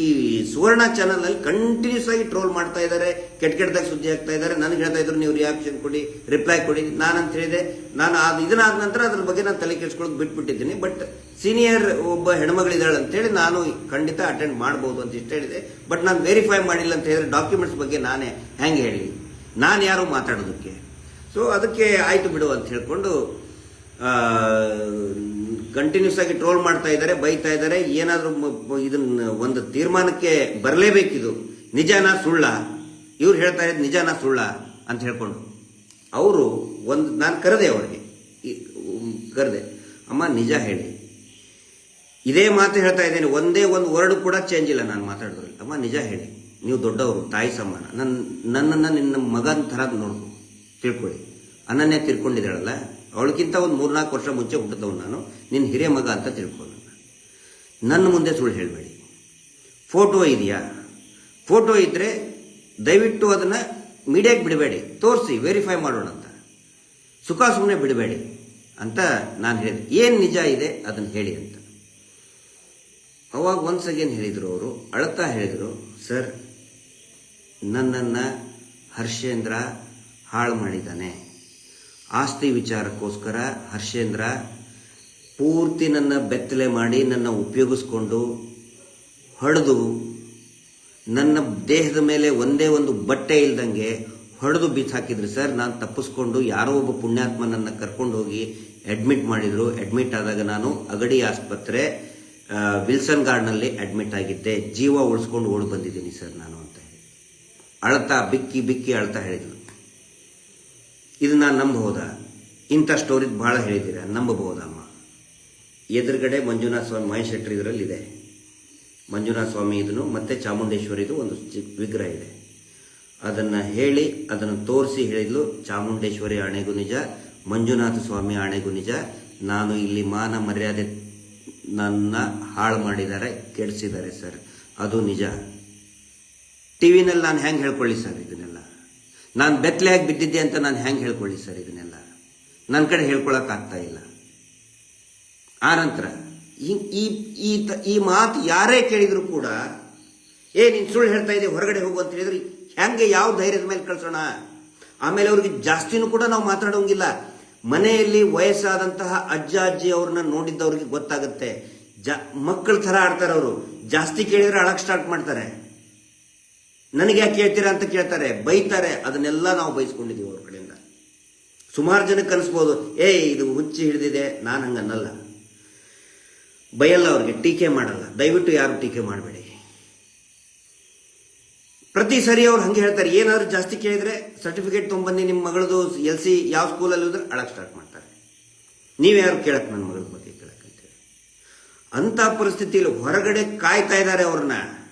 ಸುವರ್ಣ ಚಾನಲ್ ಅಲ್ಲಿ ಕಂಟಿನ್ಯೂಸ್ ಆಗಿ ಟ್ರೋಲ್ ಮಾಡ್ತಾ ಇದ್ದಾರೆ, ಕೆಟ್ಟದಾಗ ಸುದ್ದಿ ಆಗ್ತಾ ಇದ್ದಾರೆ. ನನಗೆ ಹೇಳ್ತಾ ಇದ್ರು ನೀವು ರಿಯಾಕ್ಷನ್ ಕೊಡಿ, ರಿಪ್ಲೈ ಕೊಡಿ. ನಾನಂತ ಹೇಳಿದೆ, ನಾನು ಇದನ್ನಾದ ನಂತರ ಅದ್ರ ಬಗ್ಗೆ ನಾನು ತಲೆ ಕೆಡಿಸ್ಕೊಳ್ಳೋದು ಬಿಟ್ಬಿಟ್ಟಿದ್ದೀನಿ. ಬಟ್ ಸೀನಿಯರ್ ಒಬ್ಬ ಹೆಣ್ಮಗಳಿದ್ದಾಳೆ ಅಂತೇಳಿ ನಾನು ಖಂಡಿತ ಅಟೆಂಡ್ ಮಾಡ್ಬೋದು ಅಂತ ಇಷ್ಟ ಹೇಳಿದೆ. ಬಟ್ ನಾನು ವೆರಿಫೈ ಮಾಡಿಲ್ಲ ಅಂತ ಹೇಳಿದ್ರೆ ಡಾಕ್ಯುಮೆಂಟ್ಸ್ ಬಗ್ಗೆ ನಾನೇ ಹೆಂಗೆ ಹೇಳಿ, ನಾನು ಯಾರು ಮಾತಾಡೋದಕ್ಕೆ. ಸೊ ಅದಕ್ಕೆ ಆಯ್ತು ಬಿಡು ಅಂತ ಹೇಳ್ಕೊಂಡು ಕಂಟಿನ್ಯೂಸ್ ಆಗಿ ಟ್ರೋಲ್ ಮಾಡ್ತಾ ಇದ್ದಾರೆ, ಬೈತಾ ಇದ್ದಾರೆ. ಏನಾದರೂ ಇದನ್ನ ಒಂದು ತೀರ್ಮಾನಕ್ಕೆ ಬರಲೇಬೇಕಿದು. ನಿಜನಾ ಸುಳ್ಳ, ಇವ್ರು ಹೇಳ್ತಾ ಇರೋದು ನಿಜನಾ ಸುಳ್ಳ ಅಂತ ಹೇಳ್ಕೊಂಡು ಅವರು ನಾನು ಕರೆದೆ, ಅವ್ರಿಗೆ ಕರೆದೆ, ಅಮ್ಮ ನಿಜ ಹೇಳಿ, ಇದೇ ಮಾತು ಹೇಳ್ತಾ ಇದ್ದೇನೆ, ಒಂದೇ ಒಂದು ವರ್ಡ್ ಕೂಡ ಚೇಂಜ್ ಇಲ್ಲ ನಾನು ಮಾತಾಡಿದ್ರಲ್ಲಿ. ಅಮ್ಮ ನಿಜ ಹೇಳಿ, ನೀವು ದೊಡ್ಡವರು, ತಾಯಿ ಸಮಾನ, ನನ್ನನ್ನು ನಿನ್ನ ಮಗನ ಥರ ನೋಡ್ಕೊ, ತಿಳ್ಕೊಳ್ಳಿ. ಅನನ್ಯ ತಿಳ್ಕೊಂಡಿದ್ದಾಳಲ್ಲ, ಅವಳಕ್ಕಿಂತ ಒಂದು 3-4 ವರ್ಷ ಮುಂಚೆ ಹುಟ್ಟಿದವ್ ನಾನು, ನಿನ್ನ ಹಿರಿಯ ಮಗ ಅಂತ ತಿಳ್ಕೊಳ್ಳ. ನನ್ನ ಮುಂದೆ ಸುಳ್ಳು ಹೇಳಬೇಡಿ. ಫೋಟೋ ಇದೆಯಾ? ಫೋಟೋ ಇದ್ದರೆ ದಯವಿಟ್ಟು ಅದನ್ನು ಮೀಡಿಯಾಕ್ಕೆ ಬಿಡಬೇಡಿ, ತೋರಿಸಿ, ವೆರಿಫೈ ಮಾಡೋಣ ಅಂತ. ಸುಖ ಸುಮ್ಮನೆ ಬಿಡಬೇಡಿ ಅಂತ ನಾನು ಹೇಳಿದೆ. ಏನು ನಿಜ ಇದೆ ಅದನ್ನು ಹೇಳಿ ಅಂತ. ಅವಾಗ ಒನ್ಸ್ ಅಗೇನ್ ಹೇಳಿದರು, ಅವರು ಅಳ್ತಾ ಹೇಳಿದರು, ಸರ್ ನನ್ನನ್ನು ಹರ್ಷೇಂದ್ರ ಹಾಳು ಮಾಡಿದ್ದಾನೆ. ಆಸ್ತಿ ವಿಚಾರಕ್ಕೋಸ್ಕರ ಹರ್ಷೇಂದ್ರ ಪೂರ್ತಿ ನನ್ನ ಬೆತ್ತಲೆ ಮಾಡಿ, ನನ್ನ ಉಪಯೋಗಿಸ್ಕೊಂಡು ಹೊಡೆದು, ನನ್ನ ದೇಹದ ಮೇಲೆ ಒಂದೇ ಒಂದು ಬಟ್ಟೆ ಇಲ್ದಂಗೆ ಹೊಡೆದು ಬಿಸಾಕಿದ್ರು ಸರ್. ನಾನು ತಪ್ಪಿಸ್ಕೊಂಡು ಯಾರೋ ಒಬ್ಬ ಪುಣ್ಯಾತ್ಮನನ್ನು ಕರ್ಕೊಂಡು ಹೋಗಿ ಅಡ್ಮಿಟ್ ಮಾಡಿದರು. ಅಡ್ಮಿಟ್ ಆದಾಗ ನಾನು ಅಗಡಿ ಆಸ್ಪತ್ರೆ ವಿಲ್ಸನ್ ಗಾರ್ಡ್ನಲ್ಲಿ ಅಡ್ಮಿಟ್ ಆಗಿದ್ದೆ. ಜೀವ ಉಳಿಸ್ಕೊಂಡು ಓಡಿ ಬಂದಿದ್ದೀನಿ ಸರ್ ನಾನು ಅಂತ ಹೇಳಿ ಅಳ್ತಾ ಬಿಕ್ಕಿ ಬಿಕ್ಕಿ ಅಳ್ತಾ ಹೇಳಿದ್ರು. ಇದು ನಾನು ನಂಬಬಹುದಾ? ಇಂಥ ಸ್ಟೋರಿ ಭಾಳ ಹೇಳಿದ್ದೀರಾ, ನಂಬಬಹುದಮ್ಮ? ಎದುರುಗಡೆ ಮಂಜುನಾಥ ಸ್ವಾಮಿ ಮಹೇಶ್ ಶೆಟ್ಟಿ ಇದರಲ್ಲಿ ಇದೆ. ಮಂಜುನಾಥ ಸ್ವಾಮಿ ಇದನ್ನು ಮತ್ತೆ ಚಾಮುಂಡೇಶ್ವರಿದು ಒಂದು ವಿಗ್ರಹ ಇದೆ. ಅದನ್ನು ಹೇಳಿ, ಅದನ್ನು ತೋರಿಸಿ ಹೇಳಿದ್ಲು, ಚಾಮುಂಡೇಶ್ವರಿ ಆಣೆಗೂ ನಿಜ, ಮಂಜುನಾಥ ಸ್ವಾಮಿ ಆಣೆಗೂ ನಿಜ, ನಾನು ಇಲ್ಲಿ ಮಾನ ಮರ್ಯಾದೆ ನನ್ನ ಹಾಳು ಮಾಡಿದ್ದಾರೆ, ಕೆಡಿಸಿದ್ದಾರೆ ಸರ್, ಅದು ನಿಜ. ಟಿವಿನಲ್ಲಿ ನಾನು ಹೆಂಗೆ ಹೇಳ್ಕೊಳ್ಳಿ ಸರ್ ಇದನ್ನೆಲ್ಲ? ನಾನು ಬೆತ್ತಲೆಯಾಗಿ ಬಿದ್ದಿದ್ದೆ ಅಂತ ನಾನು ಹೆಂಗೆ ಹೇಳ್ಕೊಳ್ಳಿ ಸರ್ ಇದನ್ನೆಲ್ಲ? ನನ್ನ ಕಡೆ ಹೇಳ್ಕೊಳಕ್ಕಾಗ್ತಾ ಇಲ್ಲ. ಆನಂತರ ಈ ಮಾತು ಯಾರೇ ಕೇಳಿದ್ರು ಕೂಡ, ನೀನು ಸುಳ್ಳು ಹೇಳ್ತಾ ಇದ್ದೆ, ಹೊರಗಡೆ ಹೋಗು ಅಂತ ಹೇಳಿದ್ರೆ ಹೆಂಗೆ, ಯಾವ ಧೈರ್ಯದ ಮೇಲೆ ಕಳ್ಸೋಣ? ಆಮೇಲೆ ಅವ್ರಿಗೆ ಜಾಸ್ತಿನೂ ಕೂಡ ನಾವು ಮಾತಾಡೋಂಗಿಲ್ಲ. ಮನೆಯಲ್ಲಿ ವಯಸ್ಸಾದಂತಹ ಅಜ್ಜ ಅಜ್ಜಿ ಅವ್ರನ್ನ ನೋಡಿದ್ದವ್ರಿಗೆ ಗೊತ್ತಾಗುತ್ತೆ. ಮಕ್ಕಳ ಥರ ಆಡ್ತಾರೆ ಅವರು. ಜಾಸ್ತಿ ಕೇಳಿದ್ರೆ ಅಳಕ್ ಸ್ಟಾರ್ಟ್ ಮಾಡ್ತಾರೆ. ನನಗೆ ಯಾಕೆ ಕೇಳ್ತೀರಾ ಅಂತ ಕೇಳ್ತಾರೆ, ಬೈತಾರೆ. ಅದನ್ನೆಲ್ಲ ನಾವು ಬೈಸ್ಕೊಂಡಿದ್ದೀವಿ ಅವ್ರ ಕಡೆಯಿಂದ. ಸುಮಾರು ಜನಕ್ಕೆ ಅನಿಸ್ಬೋದು, ಇದು ಹುಚ್ಚಿ ಹಿಡಿದಿದೆ. ನಾನು ಹಂಗನ್ನಲ್ಲ, ಬೈಯಲ್ಲ ಅವ್ರಿಗೆ, ಟೀಕೆ ಮಾಡಲ್ಲ. ದಯವಿಟ್ಟು ಯಾರು ಟೀಕೆ ಮಾಡಬೇಡಿ. ಪ್ರತಿ ಸರಿ ಅವ್ರು ಹಂಗೆ ಹೇಳ್ತಾರೆ. ಏನಾದ್ರು ಜಾಸ್ತಿ ಕೇಳಿದ್ರೆ ಸರ್ಟಿಫಿಕೇಟ್ ತೊಗೊಂಬನ್ನಿ, ನಿಮ್ಮ ಮಗಳದು LC ಯಾವ ಸ್ಕೂಲಲ್ಲಿ ಹೋದ್ರೆ ಅಳಕ್ ಸ್ಟಾರ್ಟ್ ಮಾಡ್ತಾರೆ. ನೀವ್ಯಾರು ಕೇಳಕ್ ನನ್ನ ಮಗಳ ಬಗ್ಗೆ ಕೇಳಕ್ಕಂತೇಳಿ. ಅಂಥ ಪರಿಸ್ಥಿತಿಯಲ್ಲಿ ಹೊರಗಡೆ ಕಾಯ್ತಾ ಇದ್ದಾರೆ ಅವ್ರನ್ನ.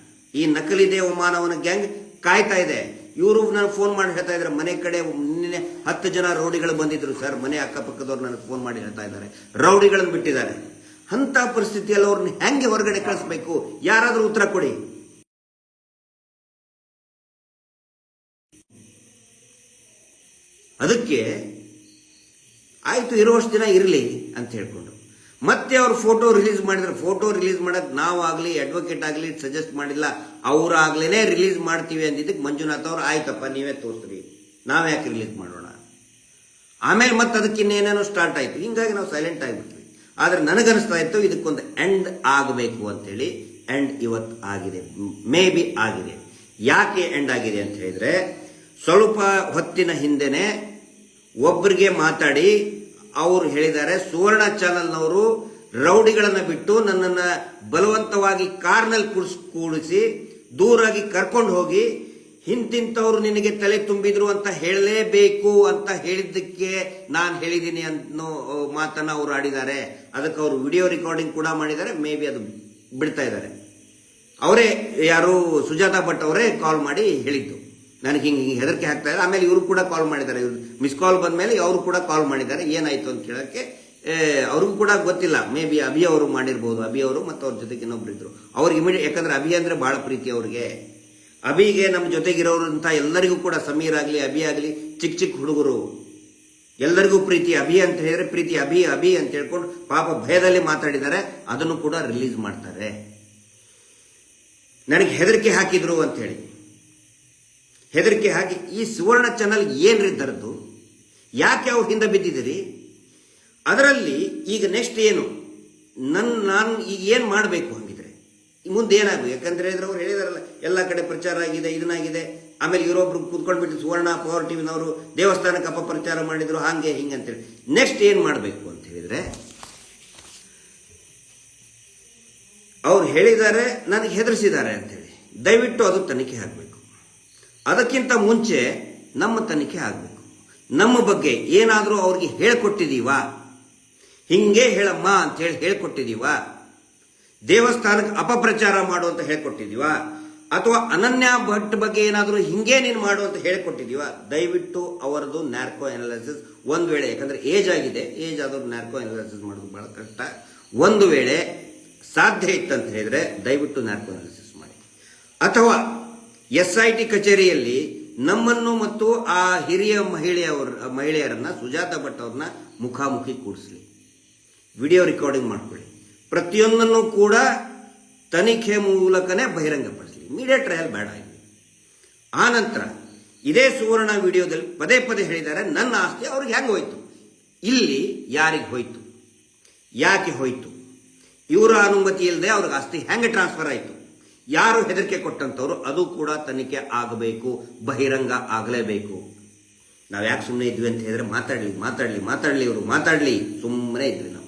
ಈ ನಕಲಿ ದೇವಮಾನವನ ಗ್ಯಾಂಗ್ ಕಾಯ್ತಾ ಇದೆ. ಇವರು ನನಗೆ ಫೋನ್ ಮಾಡಿ ಹೇಳ್ತಾ ಇದ್ದಾರೆ, ಮನೆ ಕಡೆ ನಿನ್ನೆ 10 ಜನ ರೌಡಿಗಳು ಬಂದಿದ್ರು ಸರ್, ಮನೆ ಅಕ್ಕಪಕ್ಕದವ್ರು ನನಗೆ ಫೋನ್ ಮಾಡಿ ಹೇಳ್ತಾ ಇದ್ದಾರೆ, ರೌಡಿಗಳನ್ನು ಬಿಟ್ಟಿದ್ದಾರೆ. ಅಂಥ ಪರಿಸ್ಥಿತಿಯಲ್ಲಿ ಅವ್ರನ್ನ ಹೆಂಗೆ ಹೊರಗಡೆ ಕಳಿಸ್ಬೇಕು? ಯಾರಾದರೂ ಉತ್ತರ ಕೊಡಿ. ಅದಕ್ಕೆ ಆಯ್ತು, ಇರುವಷ್ಟು ದಿನ ಇರಲಿ ಅಂತ ಹೇಳ್ಕೊಂಡು ಮತ್ತೆ ಅವ್ರು ಫೋಟೋ ರಿಲೀಸ್ ಮಾಡಿದ್ರೆ, ಫೋಟೋ ರಿಲೀಸ್ ಮಾಡೋದು ನಾವಾಗಲಿ ಅಡ್ವೊಕೇಟ್ ಆಗಲಿ ಸಜೆಸ್ಟ್ ಮಾಡಿಲ್ಲ, ಅವರಾಗ್ಲೇ ರಿಲೀಸ್ ಮಾಡ್ತೀವಿ ಅಂದಿದ್ದಕ್ಕೆ ಮಂಜುನಾಥ್ ಅವ್ರು ಆಯ್ತಪ್ಪ ನೀವೇ ತೋರಿಸ್ರಿ, ನಾವ್ಯಾಕೆ ರಿಲೀಸ್ ಮಾಡೋಣ. ಆಮೇಲೆ ಮತ್ತೆ ಅದಕ್ಕೆ ಇನ್ನೇನೇನೋ ಸ್ಟಾರ್ಟ್ ಆಯಿತು. ಹಿಂಗಾಗಿ ನಾವು ಸೈಲೆಂಟ್ ಆಗಿಬಿಟ್ವಿ. ಆದರೆ ನನಗನ್ನಿಸ್ತಾ ಇತ್ತು ಇದಕ್ಕೊಂದು ಎಂಡ್ ಆಗಬೇಕು ಅಂತೇಳಿ. ಎಂಡ್ ಇವತ್ತು ಆಗಿದೆ, ಮೇ ಬಿ ಆಗಿದೆ. ಯಾಕೆ ಎಂಡ್ ಆಗಿದೆ ಅಂತ ಹೇಳಿದ್ರೆ, ಸ್ವಲ್ಪ ಹೊತ್ತಿನ ಹಿಂದೆನೆ ಒಬ್ಬರಿಗೆ ಮಾತಾಡಿ ಅವರು ಹೇಳಿದ್ದಾರೆ, ಸುವರ್ಣ ಚಾನಲ್ನವರು ರೌಡಿಗಳನ್ನು ಬಿಟ್ಟು ನನ್ನನ್ನು ಬಲವಂತವಾಗಿ ಕಾರ್ನಲ್ಲಿ ಕೂಡಿಸಿ ದೂರಾಗಿ ಕರ್ಕೊಂಡು ಹೋಗಿ ಹಿಂತಿಂತವ್ರು ನಿನಗೆ ತಲೆ ತುಂಬಿದ್ರು ಅಂತ ಹೇಳಲೇಬೇಕು ಅಂತ ಹೇಳಿದ್ದಕ್ಕೆ ನಾನು ಹೇಳಿದ್ದೀನಿ ಅನ್ನೋ ಮಾತನ್ನ ಅವರು ಆಡಿದ್ದಾರೆ. ಅದಕ್ಕೆ ಅವರು ವಿಡಿಯೋ ರೆಕಾರ್ಡಿಂಗ್ ಕೂಡ ಮಾಡಿದ್ದಾರೆ. ಮೇ ಬಿ ಅದು ಬಿಡ್ತಾ ಇದ್ದಾರೆ. ಅವರೇ, ಯಾರು ಸುಜಾತ ಭಟ್ ಅವರೇ ಕಾಲ್ ಮಾಡಿ ಹೇಳಿದ್ದು, ನನಗೆ ಹಿಂಗೆ ಹೆದರಿಕೆ ಆಗ್ತಾ ಇದೆ. ಆಮೇಲೆ ಇವರು ಕೂಡ ಕಾಲ್ ಮಾಡಿದ್ದಾರೆ. ಇವ್ರು ಮಿಸ್ ಕಾಲ್ ಬಂದ ಮೇಲೆ ಅವರು ಕೂಡ ಕಾಲ್ ಮಾಡಿದ್ದಾರೆ, ಏನಾಯ್ತು ಅಂತ ಕೇಳಕ್ಕೆ. ಅವ್ರಿಗೂ ಕೂಡ ಗೊತ್ತಿಲ್ಲ, ಮೇ ಬಿ ಅಭಿ ಅವರು ಮಾಡಿರ್ಬೋದು. ಅಭಿ ಅವರು ಮತ್ತು ಅವ್ರ ಜೊತೆಗೆ ಇನ್ನೊಬ್ರು ಇದ್ರು. ಅವ್ರಿಗೆ ಇಮಿಡಿಯೇಟ್, ಯಾಕಂದ್ರೆ ಅಭಿ ಅಂದ್ರೆ ಬಹಳ ಪ್ರೀತಿ ಅವ್ರಿಗೆ. ಅಭಿಗೆ ನಮ್ಮ ಜೊತೆಗಿರೋರು ಅಂತ ಎಲ್ಲರಿಗೂ ಕೂಡ, ಸಮೀರ್ ಆಗಲಿ ಅಭಿ ಆಗಲಿ, ಚಿಕ್ಕ ಚಿಕ್ಕ ಹುಡುಗರು ಎಲ್ಲರಿಗೂ ಪ್ರೀತಿ. ಅಭಿ ಅಂತ ಹೇಳಿದ್ರೆ ಪ್ರೀತಿ, ಅಭಿ ಅಭಿ ಅಂತ ಹೇಳ್ಕೊಂಡು ಪಾಪ ಭಯದಲ್ಲಿ ಮಾತಾಡಿದ್ದಾರೆ. ಅದನ್ನು ಕೂಡ ರಿಲೀಸ್ ಮಾಡ್ತಾರೆ. ನನಗೆ ಹೆದರಿಕೆ ಹಾಕಿದ್ರು ಅಂತ ಹೇಳಿ. ಹೆದರಿಕೆ ಹಾಕಿ ಈ ಸುವರ್ಣ ಚಾನಲ್ ಏನ್ರಿ ದರದ್ದು? ಯಾಕೆ ಅವ್ರ ಹಿಂದೆ ಬಿದ್ದಿದ್ದೀರಿ? ಅದರಲ್ಲಿ ಈಗ ನೆಕ್ಸ್ಟ್ ಏನು ನಾನು ಈಗ ಏನು ಮಾಡಬೇಕು ಹಂಗಿದ್ರೆ ಮುಂದೆ ಏನಾಗಬೇಕು? ಯಾಕಂದ್ರೆ ಅವ್ರು ಹೇಳಿದಾರಲ್ಲ, ಎಲ್ಲ ಕಡೆ ಪ್ರಚಾರ ಆಗಿದೆ, ಇದನ್ನಾಗಿದೆ. ಆಮೇಲೆ ಇವರೊಬ್ರು ಕೂತ್ಕೊಂಡ್ಬಿಟ್ಟು ಸುವರ್ಣ ಪವರ್ ಟಿವಿನವರು ದೇವಸ್ಥಾನಕ್ಕೆ ಅಪಪ್ರಚಾರ ಮಾಡಿದ್ರು, ಹಾಗೆ ಹಿಂಗೆ ಅಂತೇಳಿ. ನೆಕ್ಸ್ಟ್ ಏನು ಮಾಡಬೇಕು ಅಂತ ಹೇಳಿದ್ರೆ, ಅವ್ರು ಹೇಳಿದ್ದಾರೆ ನನಗೆ ಹೆದರಿಸಿದ್ದಾರೆ ಅಂತೇಳಿ, ದಯವಿಟ್ಟು ಅದು ತನಿಖೆ ಆಗಬೇಕು. ಅದಕ್ಕಿಂತ ಮುಂಚೆ ನಮ್ಮ ತನಿಖೆ ಆಗಬೇಕು. ನಮ್ಮ ಬಗ್ಗೆ ಏನಾದರೂ ಅವ್ರಿಗೆ ಹೇಳ್ಕೊಟ್ಟಿದ್ದೀವಾ? ಹಿಂಗೆ ಹೇಳಮ್ಮ ಅಂತ ಹೇಳಿ ಹೇಳ್ಕೊಟ್ಟಿದ್ದೀವಾ? ದೇವಸ್ಥಾನಕ್ಕೆ ಅಪಪ್ರಚಾರ ಮಾಡು ಅಂತ ಹೇಳ್ಕೊಟ್ಟಿದ್ದೀವಾ? ಅಥವಾ ಅನನ್ಯ ಭಟ್ ಬಗ್ಗೆ ಏನಾದರೂ ಹಿಂಗೆ ನೀನು ಮಾಡು ಅಂತ ಹೇಳ್ಕೊಟ್ಟಿದ್ದೀವಾ? ದಯವಿಟ್ಟು ಅವರದು ನ್ಯಾರ್ಕೋ ಅನಾಲಿಸಿಸ್ ಒಂದು ವೇಳೆ, ಯಾಕಂದ್ರೆ ಏಜ್ ಆಗಿದೆ, ಏಜ್ ಆದವ್ರು ನ್ಯಾರ್ಕೋ ಅನಾಲಿಸಿಸ್ ಮಾಡೋದು ಬಹಳ ಕಷ್ಟ. ಒಂದು ವೇಳೆ ಸಾಧ್ಯ ಇತ್ತಂತ ಹೇಳಿದ್ರೆ ದಯವಿಟ್ಟು ನ್ಯಾರ್ಕೋ ಅನಾಲಿಸಿಸ್ ಮಾಡಿ. ಅಥವಾ SIT ಕಚೇರಿಯಲ್ಲಿ ನಮ್ಮನ್ನು ಮತ್ತು ಆ ಹಿರಿಯ ಮಹಿಳೆಯರನ್ನ, ಸುಜಾತ ಭಟ್ ಅವ್ರನ್ನ ಮುಖಾಮುಖಿ ಕೂಡಿಸ್ಲಿ, ವಿಡಿಯೋ ರೆಕಾರ್ಡಿಂಗ್ ಮಾಡ್ಕೊಳ್ಳಿ, ಪ್ರತಿಯೊಂದನ್ನು ಕೂಡ ತನಿಖೆ ಮೂಲಕನೇ ಬಹಿರಂಗಪಡಿಸಲಿ. ಮೀಡಿಯಾ ಟ್ರಯಲ್ ಬೇಡ ಇಲ್ಲಿ. ಆ ನಂತರ ಇದೇ ಸುವರ್ಣ ವಿಡಿಯೋದಲ್ಲಿ ಪದೇ ಪದೇ ಹೇಳಿದ್ದಾರೆ, ನನ್ನ ಆಸ್ತಿ ಅವ್ರಿಗೆ ಹೆಂಗೆ ಹೋಯ್ತು, ಇಲ್ಲಿ ಯಾರಿಗೆ ಹೋಯ್ತು, ಯಾಕೆ ಹೋಯ್ತು, ಇವರ ಅನುಮತಿ ಇಲ್ಲದೆ ಅವ್ರಿಗೆ ಆಸ್ತಿ ಹೆಂಗೆ ಟ್ರಾನ್ಸ್ಫರ್ ಆಯಿತು, ಯಾರು ಹೆದರಿಕೆ ಕೊಟ್ಟಂತವ್ರು, ಅದು ಕೂಡ ತನಿಖೆ ಆಗಬೇಕು, ಬಹಿರಂಗ ಆಗಲೇಬೇಕು. ನಾವು ಯಾಕೆ ಸುಮ್ಮನೆ ಇದ್ವಿ ಅಂತ ಹೇಳಿದ್ರೆ, ಮಾತಾಡ್ಲಿ ಇವರು ಮಾತಾಡ್ಲಿ, ಸುಮ್ಮನೆ ಇದ್ವಿ ನಾವು.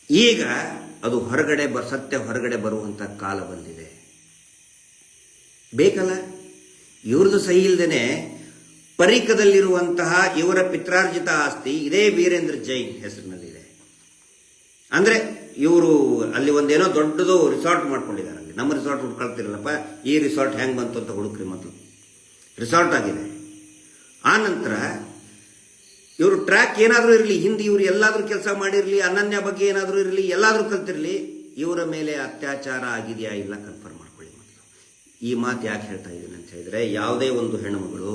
ಈಗ ಅದು ಸತ್ಯ ಹೊರಗಡೆ ಬರುವಂತ ಕಾಲ ಬಂದಿದೆ. ಬೇಕಲ್ಲ, ಇವ್ರದ್ದು ಸಹಿ ಇಲ್ದೇನೆ ಪರಿಕದಲ್ಲಿರುವಂತಹ ಇವರ ಪಿತ್ರಾರ್ಜಿತ ಆಸ್ತಿ ಇದೇ ವೀರೇಂದ್ರ ಜೈನ್ ಹೆಸರಿನಲ್ಲಿದೆ. ಅಂದ್ರೆ ಇವರು ಅಲ್ಲಿ ಒಂದೇನೋ ದೊಡ್ಡದು ರಿಸಾರ್ಟ್ ಮಾಡ್ಕೊಂಡಿದ್ದಾರೆ. ಅಲ್ಲಿ ನಮ್ಮ ರಿಸಾರ್ಟ್ ಹುಡ್ಕೊಳ್ತಿರಲ್ಲಪ್ಪ, ಈ ರಿಸಾರ್ಟ್ ಹೆಂಗ್ ಬಂತು ಅಂತ ಹುಡುಕ್ರಿ, ಮೊದಲು ರಿಸಾರ್ಟ್ ಆಗಿದೆ. ಆ ನಂತರ ಇವರು ಟ್ರ್ಯಾಕ್ ಏನಾದರೂ ಇರಲಿ, ಹಿಂದೆ ಇವರು ಎಲ್ಲಾದ್ರೂ ಕೆಲಸ ಮಾಡಿರಲಿ, ಅನನ್ಯ ಬಗ್ಗೆ ಏನಾದರೂ ಇರಲಿ, ಎಲ್ಲಾದ್ರೂ ಕಲ್ತಿರಲಿ, ಇವರ ಮೇಲೆ ಅತ್ಯಾಚಾರ ಆಗಿದೆಯಾ ಇಲ್ಲ ಕನ್ಫರ್ಮ್ ಮಾಡ್ಕೊಳ್ಳಿ ಮೊದಲು. ಈ ಮಾತು ಯಾಕೆ ಹೇಳ್ತಾ ಇದ್ದೀನಿ ಅಂತ ಹೇಳಿದ್ರೆ, ಯಾವುದೇ ಒಂದು ಹೆಣ್ಣುಮಗಳು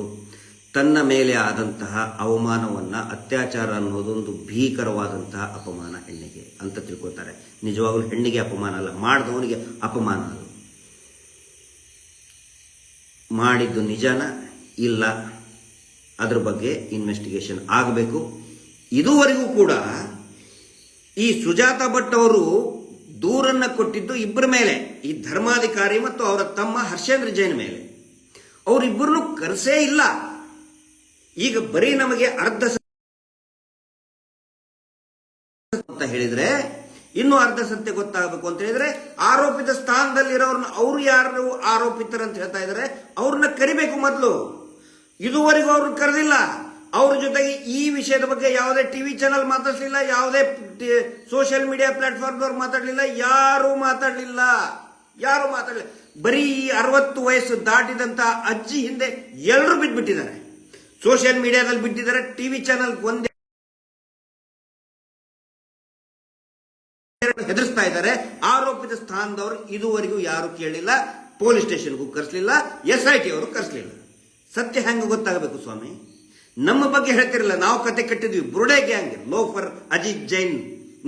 ತನ್ನ ಮೇಲೆ ಆದಂತಹ ಅವಮಾನವನ್ನ, ಅತ್ಯಾಚಾರ ಅನ್ನೋದೊಂದು ಭೀಕರವಾದಂತಹ ಅಪಮಾನ ಹೆಣ್ಣಿಗೆ ಅಂತ ತಿಳ್ಕೊತಾರೆ. ನಿಜವಾಗ್ಲೂ ಹೆಣ್ಣಿಗೆ ಅಪಮಾನ ಅಲ್ಲ, ಮಾಡಿದವನಿಗೆ ಅಪಮಾನ. ಅದು ಮಾಡಿದ್ದು ನಿಜನ ಇಲ್ಲ, ಅದ್ರ ಬಗ್ಗೆ ಇನ್ವೆಸ್ಟಿಗೇಷನ್ ಆಗಬೇಕು. ಇದುವರೆಗೂ ಕೂಡ ಈ ಸುಜಾತ ಭಟ್ ಅವರು ದೂರನ್ನ ಕೊಟ್ಟಿದ್ದು ಇಬ್ಬರ ಮೇಲೆ, ಈ ಧರ್ಮಾಧಿಕಾರಿ ಮತ್ತು ಅವರ ತಮ್ಮ ಹರ್ಷೇಂದ್ರ ಜೈನ್ ಮೇಲೆ. ಅವರಿಬ್ಬರನ್ನು ಕರೆಸೇ ಇಲ್ಲ. ಈಗ ಬರೀ ನಮಗೆ ಅರ್ಧ ಅಂತ ಹೇಳಿದ್ರೆ, ಇನ್ನು ಅರ್ಧ ಸತ್ಯ ಗೊತ್ತಾಗಬೇಕು ಅಂತ ಹೇಳಿದ್ರೆ, ಆರೋಪಿತ ಸ್ಥಾನದಲ್ಲಿರೋರ್ನ, ಅವ್ರು ಯಾರು ಆರೋಪಿತರಂತ ಹೇಳ್ತಾ ಇದ್ದಾರೆ, ಅವ್ರನ್ನ ಕರಿಬೇಕು ಮೊದಲು. ಇದುವರೆಗೂ ಅವ್ರನ್ನ ಕರೆದಿಲ್ಲ. ಅವ್ರ ಜೊತೆಗೆ ಈ ವಿಷಯದ ಬಗ್ಗೆ ಯಾವುದೇ ಟಿವಿ ಚಾನಲ್ ಮಾತಾಡ್ಲಿಲ್ಲ, ಯಾವುದೇ ಸೋಷಿಯಲ್ ಮೀಡಿಯಾ ಪ್ಲಾಟ್ಫಾರ್ಮ್ದವ್ರು ಮಾತಾಡ್ಲಿಲ್ಲ, ಯಾರು ಮಾತಾಡ್ಲಿಲ್ಲ. ಬರೀ 60 ವಯಸ್ಸು ದಾಟಿದಂತ ಅಜ್ಜಿ ಹಿಂದೆ ಎಲ್ಲರೂ ಬಿಟ್ಬಿಟ್ಟಿದ್ದಾರೆ. ಸೋಷಿಯಲ್ ಮೀಡಿಯಾದಲ್ಲಿ ಬಿಟ್ಟಿದ್ದಾರೆ, ಟಿವಿ ಚಾನಲ್ ಒಂದೇ ಹೆದರ್ಸ್ತಾ ಇದ್ದಾರೆ. ಆರೋಪಿತ ಸ್ಥಾನದವರು ಇದುವರೆಗೂ ಯಾರು ಕೇಳಿಲ್ಲ, ಪೊಲೀಸ್ ಸ್ಟೇಷನ್ಗೂ ಕರೆಸಲಿಲ್ಲ, SIT ಅವರು ಕರೆಸಲಿಲ್ಲ. ಸತ್ಯ ಹೆಂಗ ಗೊತ್ತಾಗಬೇಕು ಸ್ವಾಮಿ? ನಮ್ಮ ಬಗ್ಗೆ ಹೇಳ್ತಿರಲ್ಲ, ನಾವು ಕತೆ ಕಟ್ಟಿದ್ವಿ, ಬುರುಡೆ ಗ್ಯಾಂಗ್, ಲೋಫರ್ ಅಜಿತ್ ಜೈನ್,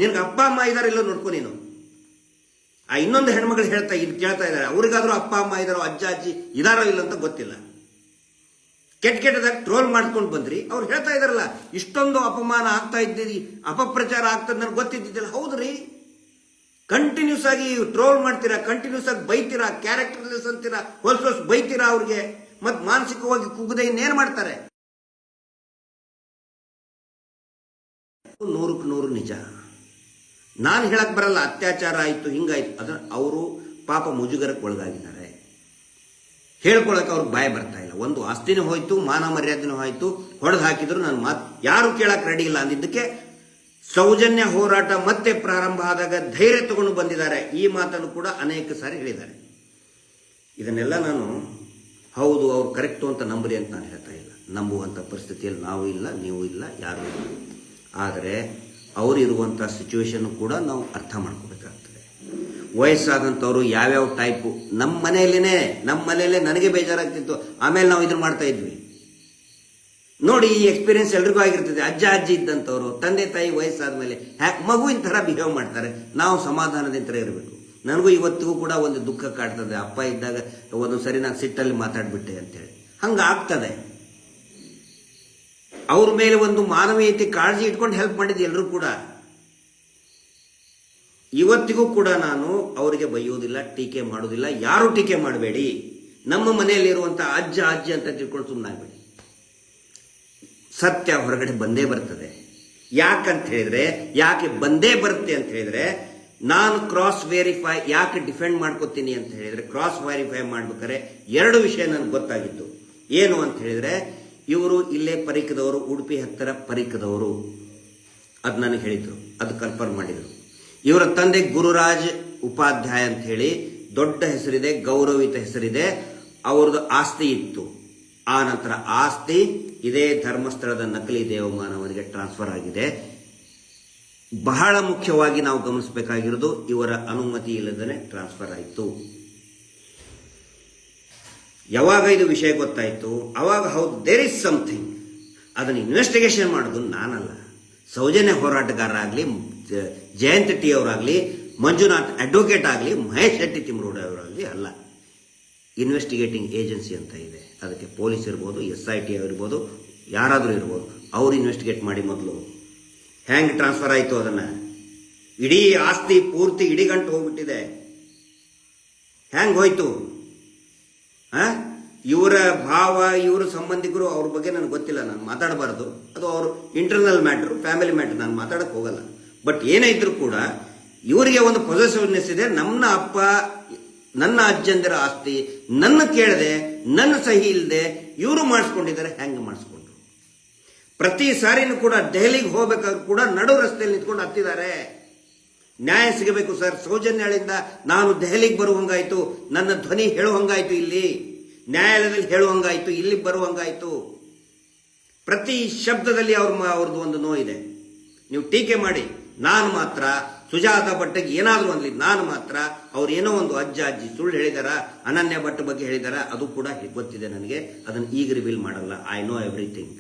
ನಿನ್ಗೆ ಅಪ್ಪ ಅಮ್ಮ ಇದಾರೆ ಇಲ್ಲೋ ನೋಡ್ಕೊ ನೀನು. ಆ ಇನ್ನೊಂದು ಹೆಣ್ಮಗಳು ಕೇಳ್ತಾ ಇದ್ದಾರೆ, ಅವ್ರಿಗಾದ್ರೂ ಅಪ್ಪ ಅಮ್ಮ ಇದಾರೋ, ಅಜ್ಜ ಅಜ್ಜಿ ಇದಾರೋ ಇಲ್ಲ ಅಂತ ಗೊತ್ತಿಲ್ಲ. ಕೆಟ್ಟದಾಗಿ ಟ್ರೋಲ್ ಮಾಡ್ಕೊಂಡು ಬಂದ್ರಿ. ಅವ್ರು ಹೇಳ್ತಾ ಇದಾರಲ್ಲ, ಇಷ್ಟೊಂದು ಅಪಮಾನ ಆಗ್ತಾ ಇದ್ದೀರಿ, ಅಪಪ್ರಚಾರ ಆಗ್ತದೆ ನನಗೆ ಗೊತ್ತಿದ್ದಿಲ್ಲ. ಹೌದ್ರಿ, ಕಂಟಿನ್ಯೂಸ್ ಆಗಿ ಟ್ರೋಲ್ ಮಾಡ್ತೀರಾ, ಕಂಟಿನ್ಯೂಸ್ ಆಗಿ ಬೈತೀರಾ, ಕ್ಯಾರೆಕ್ಟರ್ಲೆಸ್ ಅಂತೀರಾ, ಹೊಲ್ಸೊಸ್ ಬೈತೀರಾ ಅವ್ರಿಗೆ, ಮತ್ ಮಾನಸಿಕವಾಗಿ ಕುಗ್ಗದೆ ಇನ್ನೇನ್ ಮಾಡ್ತಾರೆ? 100% ನಿಜ. ನಾನು ಹೇಳಕ್ ಬರಲ್ಲ ಅತ್ಯಾಚಾರ ಆಯ್ತು ಹಿಂಗಾಯ್ತು, ಅದನ್ನ ಅವರು ಪಾಪ ಮುಜುಗರಕ್ಕೆ ಒಳಗಾಗಿದ್ದಾರೆ. ಹೇಳ್ಕೊಳಕ್ಕೆ ಅವ್ರಿಗೆ ಬಾಯ ಬರ್ತಾ ಇಲ್ಲ. ಒಂದು ಆಸ್ತಿನೂ ಹೋಯ್ತು, ಮಾನ ಮರ್ಯಾದೆನೂ ಹೋಯ್ತು, ಹೊಡೆದು ಹಾಕಿದ್ರು. ನನ್ನ ಮಾತು ಯಾರು ಕೇಳಕ್ ರೆಡಿ ಇಲ್ಲ ಅಂದಿದ್ದಕ್ಕೆ ಸೌಜನ್ಯ ಹೋರಾಟ ಮತ್ತೆ ಪ್ರಾರಂಭ ಆದಾಗ ಧೈರ್ಯ ತಗೊಂಡು ಬಂದಿದ್ದಾರೆ. ಈ ಮಾತನ್ನು ಕೂಡ ಅನೇಕ ಸಾರಿ ಹೇಳಿದ್ದಾರೆ. ಇದನ್ನೆಲ್ಲ ನಾನು ಹೌದು ಅವ್ರು ಕರೆಕ್ಟು ಅಂತ ನಂಬಲಿ ಅಂತ ನಾನು ಹೇಳ್ತಾ ಇಲ್ಲ. ನಂಬುವಂಥ ಪರಿಸ್ಥಿತಿಯಲ್ಲಿ ನಾವು ಇಲ್ಲ, ನೀವು ಇಲ್ಲ, ಯಾರು ಇಲ್ಲ. ಆದರೆ ಅವರಿರುವಂಥ ಸಿಚುವೇಶನ್ ಕೂಡ ನಾವು ಅರ್ಥ ಮಾಡ್ಕೋಬೇಕಾಗ್ತದೆ. ವಯಸ್ಸಾದಂಥವ್ರು ಯಾವ್ಯಾವ ಟೈಪು, ನಮ್ಮ ಮನೆಯಲ್ಲೇ ನನಗೆ ಬೇಜಾರಾಗ್ತಿತ್ತು. ಆಮೇಲೆ ನಾವು ಇದನ್ನ ಮಾಡ್ತಾ ಇದ್ವಿ ನೋಡಿ. ಈ ಎಕ್ಸ್ಪೀರಿಯನ್ಸ್ ಎಲ್ರಿಗೂ ಆಗಿರ್ತದೆ. ಅಜ್ಜ ಅಜ್ಜಿ ಇದ್ದಂಥವ್ರು, ತಂದೆ ತಾಯಿ ವಯಸ್ಸಾದ ಮೇಲೆ ಮಗುವಿನ ಥರ ಬಿಹೇವ್ ಮಾಡ್ತಾರೆ. ನಾವು ಸಮಾಧಾನದಿಂದ ಇರಬೇಕು. ನನಗೂ ಇವತ್ತಿಗೂ ಕೂಡ ಒಂದು ದುಃಖ ಕಾಡ್ತದೆ. ಅಪ್ಪ ಇದ್ದಾಗ ಒಂದೊಂದು ಸರಿ ನಾನು ಸಿಟ್ಟಲ್ಲಿ ಮಾತಾಡ್ಬಿಟ್ಟೆ ಅಂತೇಳಿ. ಹಂಗಾಗ್ತದೆ. ಅವ್ರ ಮೇಲೆ ಒಂದು ಮಾನವೀಯತೆ ಕಾಳಜಿ ಇಟ್ಕೊಂಡು ಹೆಲ್ಪ್ ಮಾಡಿದ್ದು ಎಲ್ಲರೂ ಕೂಡ. ಇವತ್ತಿಗೂ ಕೂಡ ನಾನು ಅವರಿಗೆ ಬೈಯೋದಿಲ್ಲ, ಟೀಕೆ ಮಾಡೋದಿಲ್ಲ. ಯಾರು ಟೀಕೆ ಮಾಡಬೇಡಿ. ನಮ್ಮ ಮನೆಯಲ್ಲಿರುವಂತಹ ಅಜ್ಜ ಅಜ್ಜಿ ಅಂತ ತಿಳ್ಕೊಂಡು ಸುಮ್ಮನಾಗಬೇಡಿ. ಸತ್ಯ ಹೊರಗಡೆ ಬಂದೇ ಬರ್ತದೆ. ಯಾಕಂತ ಹೇಳಿದ್ರೆ, ಯಾಕೆ ಬಂದೇ ಬರುತ್ತೆ ಅಂತ ಹೇಳಿದ್ರೆ, ನಾನು ಕ್ರಾಸ್ ವೆರಿಫೈ ಯಾಕೆ ಡಿಫೆಂಡ್ ಮಾಡ್ಕೋತೀನಿ ಅಂತ ಹೇಳಿದ್ರೆ, ಕ್ರಾಸ್ ವೆರಿಫೈ ಮಾಡ್ಬೇಕಾದ್ರೆ 2 ವಿಷಯ ನನಗೆ ಗೊತ್ತಾಗಿತ್ತು. ಏನು ಅಂತ ಹೇಳಿದ್ರೆ, ಇವರು ಇಲ್ಲೇ ಪರಿಕದವರು, ಉಡುಪಿ ಹತ್ತಿರ ಪರಿಕದವರು, ಅದು ನನಗೆ ಹೇಳಿದ್ರು, ಅದು ಕನ್ಫರ್ಮ್ ಮಾಡಿದ್ರು. ಇವರ ತಂದೆ ಗುರುರಾಜ್ ಉಪಾಧ್ಯಾಯ ಅಂತ ಹೇಳಿ ದೊಡ್ಡ ಹೆಸರಿದೆ, ಗೌರವಿತ ಹೆಸರಿದೆ. ಅವ್ರದ್ದು ಆಸ್ತಿ ಇತ್ತು. ಆ ನಂತರ ಆಸ್ತಿ ಇದೇ ಧರ್ಮಸ್ಥಳದ ನಕಲಿ ದೇವಮಾನವನಿಗೆ ಟ್ರಾನ್ಸ್ಫರ್ ಆಗಿದೆ. ಬಹಳ ಮುಖ್ಯವಾಗಿ ನಾವು ಗಮನಿಸಬೇಕಾಗಿರೋದು, ಇವರ ಅನುಮತಿ ಇಲ್ಲದೇ ಟ್ರಾನ್ಸ್ಫರ್ ಆಯಿತು. ಯಾವಾಗ ಇದು ವಿಷಯ ಗೊತ್ತಾಯಿತು, ಅವಾಗ ಹೌದು ದೇರ್ ಇಸ್ ಸಮಥಿಂಗ್. ಅದನ್ನು ಇನ್ವೆಸ್ಟಿಗೇಷನ್ ಮಾಡೋದು ನಾನಲ್ಲ, ಸೌಜನ್ಯ ಹೋರಾಟಗಾರರಾಗಲಿ, ಜಯಂತ್ ಟಿ ಅವರಾಗಲಿ, ಮಂಜುನಾಥ್ ಅಡ್ವೊಕೇಟ್ ಆಗಲಿ, ಮಹೇಶ್ ಶೆಟ್ಟಿ ತಿಮ್ರೋಡ ಅವರಾಗಲಿ ಅಲ್ಲ. ಇನ್ವೆಸ್ಟಿಗೇಟಿಂಗ್ ಏಜೆನ್ಸಿ ಅಂತ ಇದೆ. ಅದಕ್ಕೆ ಪೊಲೀಸ್ ಇರ್ಬೋದು, SIT ಇರ್ಬೋದು, ಯಾರಾದರೂ ಇರ್ಬೋದು. ಅವ್ರು ಇನ್ವೆಸ್ಟಿಗೇಟ್ ಮಾಡಿ ಮೊದಲು ಹ್ಯಾಂಗ್ ಟ್ರಾನ್ಸ್ಫರ್ ಆಯಿತು. ಅದನ್ನು ಇಡೀ ಆಸ್ತಿ ಪೂರ್ತಿ ಇಡೀ ಗಂಟು ಹೋಗ್ಬಿಟ್ಟಿದೆ. ಹ್ಯಾಂಗ್ ಹೋಯ್ತು? ಇವರ ಭಾವ, ಇವರ ಸಂಬಂಧಿಕರು, ಅವ್ರ ಬಗ್ಗೆ ನನಗೆ ಗೊತ್ತಿಲ್ಲ, ನಾನು ಮಾತಾಡಬಾರ್ದು. ಅದು ಅವ್ರ ಇಂಟರ್ನಲ್ ಮ್ಯಾಟ್ರು, ಫ್ಯಾಮಿಲಿ ಮ್ಯಾಟ್ರ್, ನಾನು ಮಾತಾಡಕ್ಕೆ ಹೋಗಲ್ಲ. ಬಟ್ ಏನೇ ಇದ್ರೂ ಕೂಡ ಇವರಿಗೆ ಒಂದು ಪೊಸೆಸಿವ್ನೆಸ್ ಇದೆ. ನನ್ನ ಅಪ್ಪ, ನನ್ನ ಅಜ್ಜಂದಿರ ಆಸ್ತಿ ನನ್ನ ಕೇಳದೆ, ನನ್ನ ಸಹಿ ಇಲ್ಲದೆ ಇವರು ಮಾಡಿಸ್ಕೊಂಡಿದ್ದಾರೆ. ಹೆಂಗೆ ಮಾಡಿಸ್ಕೊಂಡ್ರು? ಪ್ರತಿ ಸಾರಿನೂ ಕೂಡ ದೆಹಲಿಗೆ ಹೋಗ್ಬೇಕಾದ್ರೂ ಕೂಡ ನಡು ರಸ್ತೆಯಲ್ಲಿ ನಿಂತ್ಕೊಂಡು ಹತ್ತಿದ್ದಾರೆ. ನ್ಯಾಯ ಸಿಗಬೇಕು ಸರ್. ಸೌಜನ್ಯಗಳಿಂದ ನಾನು ದೆಹಲಿಗೆ ಬರುವಂಗಾಯ್ತು, ನನ್ನ ಧ್ವನಿ ಹೇಳುವಂಗಾಯ್ತು, ಇಲ್ಲಿ ನ್ಯಾಯಾಲಯದಲ್ಲಿ ಹೇಳುವಂಗಾಯ್ತು, ಇಲ್ಲಿ ಬರುವಂಗಾಯ್ತು. ಪ್ರತಿ ಶಬ್ದದಲ್ಲಿ ಅವ್ರದ್ದು ಒಂದು ನೋವಿದೆ. ನೀವು ಟೀಕೆ ಮಾಡಿ, ನಾನು ಮಾತ್ರ ಸುಜಾತ ಭಟ್ಗೆ ಏನಾದರೂ ಅನ್ಲಿ, ನಾನು ಮಾತ್ರ ಅವ್ರು ಏನೋ ಒಂದು ಅಜ್ಜ ಅಜ್ಜಿ ಸುಳ್ಳು ಹೇಳಿದಾರ, ಅನನ್ಯ ಭಟ್ ಬಗ್ಗೆ ಹೇಳಿದಾರ, ಅದು ಕೂಡ ಗೊತ್ತಿದೆ ನನಗೆ. ಅದನ್ನು ಈಗ ರಿವೀಲ್ ಮಾಡಲ್ಲ. I know everything.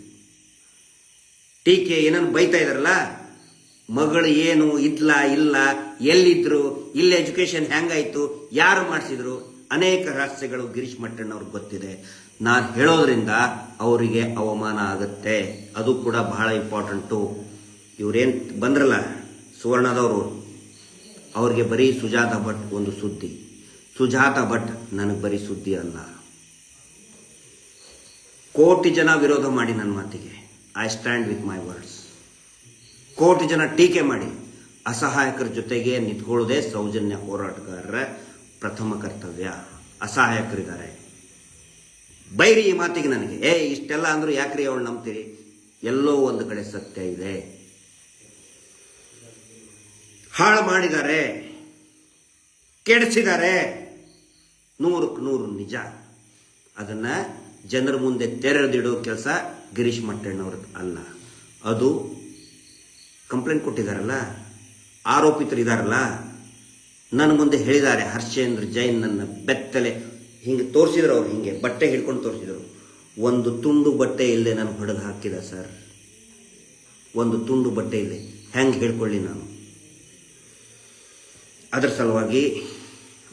ಟೀಕೆ ಏನನ್ನು ಬೈತಾ ಇದಾರಲ್ಲ, ಮಗಳು ಏನು ಇದ್ಲ ಇಲ್ಲ, ಎಲ್ಲಿದ್ರು, ಇಲ್ಲಿ ಎಜುಕೇಶನ್ ಹೆಂಗಾಯ್ತು, ಯಾರು ಮಾಡಿಸಿದ್ರು, ಅನೇಕ ರಹಸ್ಯಗಳು ಗಿರೀಶ್ ಮಟ್ಟಣ್ಣ ಅವ್ರಿಗೆ ಗೊತ್ತಿದೆ. ನಾನು ಹೇಳೋದ್ರಿಂದ ಅವರಿಗೆ ಅವಮಾನ ಆಗುತ್ತೆ. ಅದು ಕೂಡ ಬಹಳ ಇಂಪಾರ್ಟೆಂಟು. ಇವ್ರೇನು ಬಂದ್ರಲ್ಲ ಸುವರ್ಣದವರು, ಅವ್ರಿಗೆ ಬರೀ ಸುಜಾತ ಭಟ್ ಒಂದು ಸುದ್ದಿ. ಸುಜಾತ ಭಟ್ ನನಗೆ ಬರೀ ಸುದ್ದಿ ಅಲ್ಲ. ಕೋಟಿ ಜನ ವಿರೋಧ ಮಾಡಿ ನನ್ನ ಮಾತಿಗೆ, I stand with my words. ಕೋಟಿ ಜನ ಟೀಕೆ ಮಾಡಿ ಅಸಹಾಯಕರ ಜೊತೆಗೆ ನಿಂತ್ಕೊಳ್ಳೋದೇ ಸೌಜನ್ಯ ಹೋರಾಟಗಾರರ ಪ್ರಥಮ ಕರ್ತವ್ಯ. ಅಸಹಾಯಕರಿದ್ದಾರೆ, ಬೈರಿ ಈ ಮಾತಿಗೆ ನನಗೆ. ಇಷ್ಟೆಲ್ಲ ಅಂದ್ರೂ ಯಾಕ್ರಿ ಅವಳು ನಂಬ್ತೀರಿ? ಎಲ್ಲೋ ಒಂದು ಕಡೆ ಸತ್ಯ ಇದೆ. ಹಾಳು ಮಾಡಿದ್ದಾರೆ, ಕೆಡಿಸಿದ್ದಾರೆ, 100ಕ್ಕೆ 100 ನಿಜ. ಅದನ್ನ ಜನರ ಮುಂದೆ ತೆರೆದಿಡೋ ಕೆಲಸ ಗಿರೀಶ್ ಮಟ್ಟಣ್ಣವ್ರದ್ದು ಅಲ್ಲ. ಅದು ಕಂಪ್ಲೇಂಟ್ ಕೊಟ್ಟಿದ್ದಾರಲ್ಲ, ಆರೋಪಿತರಿದಾರಲ್ಲ, ನನ್ನ ಮುಂದೆ ಹೇಳಿದ್ದಾರೆ. ಹರ್ಷೇಂದ್ರ ಜೈನ್ ನನ್ನ ಬೆತ್ತಲೆ ಹಿಂಗೆ ತೋರಿಸಿದ್ರು. ಅವ್ರು ಹಿಂಗೆ ಬಟ್ಟೆ ಹಿಡ್ಕೊಂಡು ತೋರಿಸಿದ್ರು. ಒಂದು ತುಂಡು ಬಟ್ಟೆ ಇಲ್ಲದೆ ನಾನು ಹೊಡೆದು ಹಾಕಿದ ಸರ್. ಒಂದು ತುಂಡು ಬಟ್ಟೆ ಇಲ್ಲದೆ ಹೆಂಗೆ ಹೇಳ್ಕೊಳ್ಳಿ ನಾನು? ಅದರ ಸಲುವಾಗಿ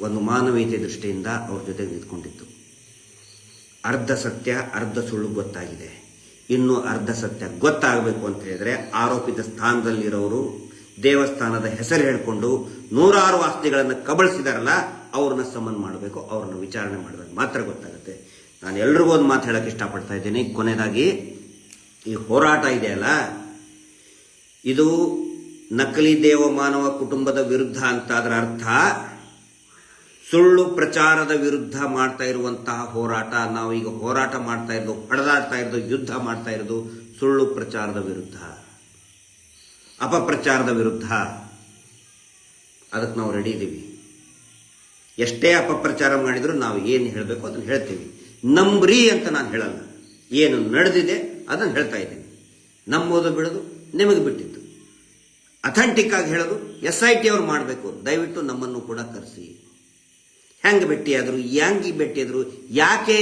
ಒಂದು ಮಾನವೀಯತೆ ದೃಷ್ಟಿಯಿಂದ ಅವ್ರ ಜೊತೆಗೆ ನಿಂತ್ಕೊಂಡಿತ್ತು. ಅರ್ಧ ಸತ್ಯ ಅರ್ಧ ಸುಳ್ಳು ಗೊತ್ತಾಗಿದೆ. ಇನ್ನು ಅರ್ಧ ಸತ್ಯ ಗೊತ್ತಾಗಬೇಕು ಅಂತ ಹೇಳಿದ್ರೆ, ಆರೋಪಿತ ಸ್ಥಾನದಲ್ಲಿರೋರು ದೇವಸ್ಥಾನದ ಹೆಸರು ಹೇಳಿಕೊಂಡು 100 ಆಸ್ತಿಗಳನ್ನು ಕಬಳಿಸಿದಾರಲ್ಲ, ಅವ್ರನ್ನ ಸಮನ್ ಮಾಡಬೇಕು, ಅವ್ರನ್ನ ವಿಚಾರಣೆ ಮಾಡಬೇಕು, ಮಾತ್ರ ಗೊತ್ತಾಗುತ್ತೆ. ನಾನು ಎಲ್ರಿಗೂ ಒಂದು ಮಾತು ಹೇಳಕ್ಕೆ ಇಷ್ಟಪಡ್ತಾ ಇದ್ದೀನಿ. ಕೊನೆಯದಾಗಿ, ಈ ಹೋರಾಟ ಇದೆಯಲ್ಲ, ಇದು ನಕಲಿ ದೇವಮಾನವ ಕುಟುಂಬದ ವಿರುದ್ಧ ಅಂತ ಅದರ ಅರ್ಥ. ಸುಳ್ಳು ಪ್ರಚಾರದ ವಿರುದ್ಧ ಮಾಡ್ತಾ ಇರುವಂತಹ ಹೋರಾಟ. ನಾವು ಈಗ ಹೋರಾಟ ಮಾಡ್ತಾ ಇರೋದು, ಹೊಡೆದಾಡ್ತಾ ಇರೋದು, ಯುದ್ಧ ಮಾಡ್ತಾ ಇರೋದು ಸುಳ್ಳು ಪ್ರಚಾರದ ವಿರುದ್ಧ, ಅಪಪ್ರಚಾರದ ವಿರುದ್ಧ. ಅದಕ್ಕೆ ನಾವು ರೆಡಿ ಇದ್ದೀವಿ. ಎಷ್ಟೇ ಅಪಪ್ರಚಾರ ಮಾಡಿದ್ರು ನಾವು ಏನು ಹೇಳಬೇಕು ಅದನ್ನು ಹೇಳ್ತೀವಿ. ನಂಬ್ರಿ ಅಂತ ನಾನು ಹೇಳಲ್ಲ. ಏನು ನಡೆದಿದೆ ಅದನ್ನು ಹೇಳ್ತಾ ಇದ್ದೀನಿ. ನಂಬೋದು ಬಿಡೋದು ನಿಮಗೆ ಬಿಟ್ಟಿತ್ತು. ಅಥೆಂಟಿಕ್ ಆಗಿ ಹೇಳೋದು SIT ಅವ್ರು ಮಾಡಬೇಕು. ದಯವಿಟ್ಟು ನಮ್ಮನ್ನು ಕೂಡ ಕರೆಸಿ. ಹೆಂಗೆ ಭೇಟಿಯಾದರು, ಹೆಂಗೆ ಭೇಟಿಯಾದರು, ಯಾಕೆ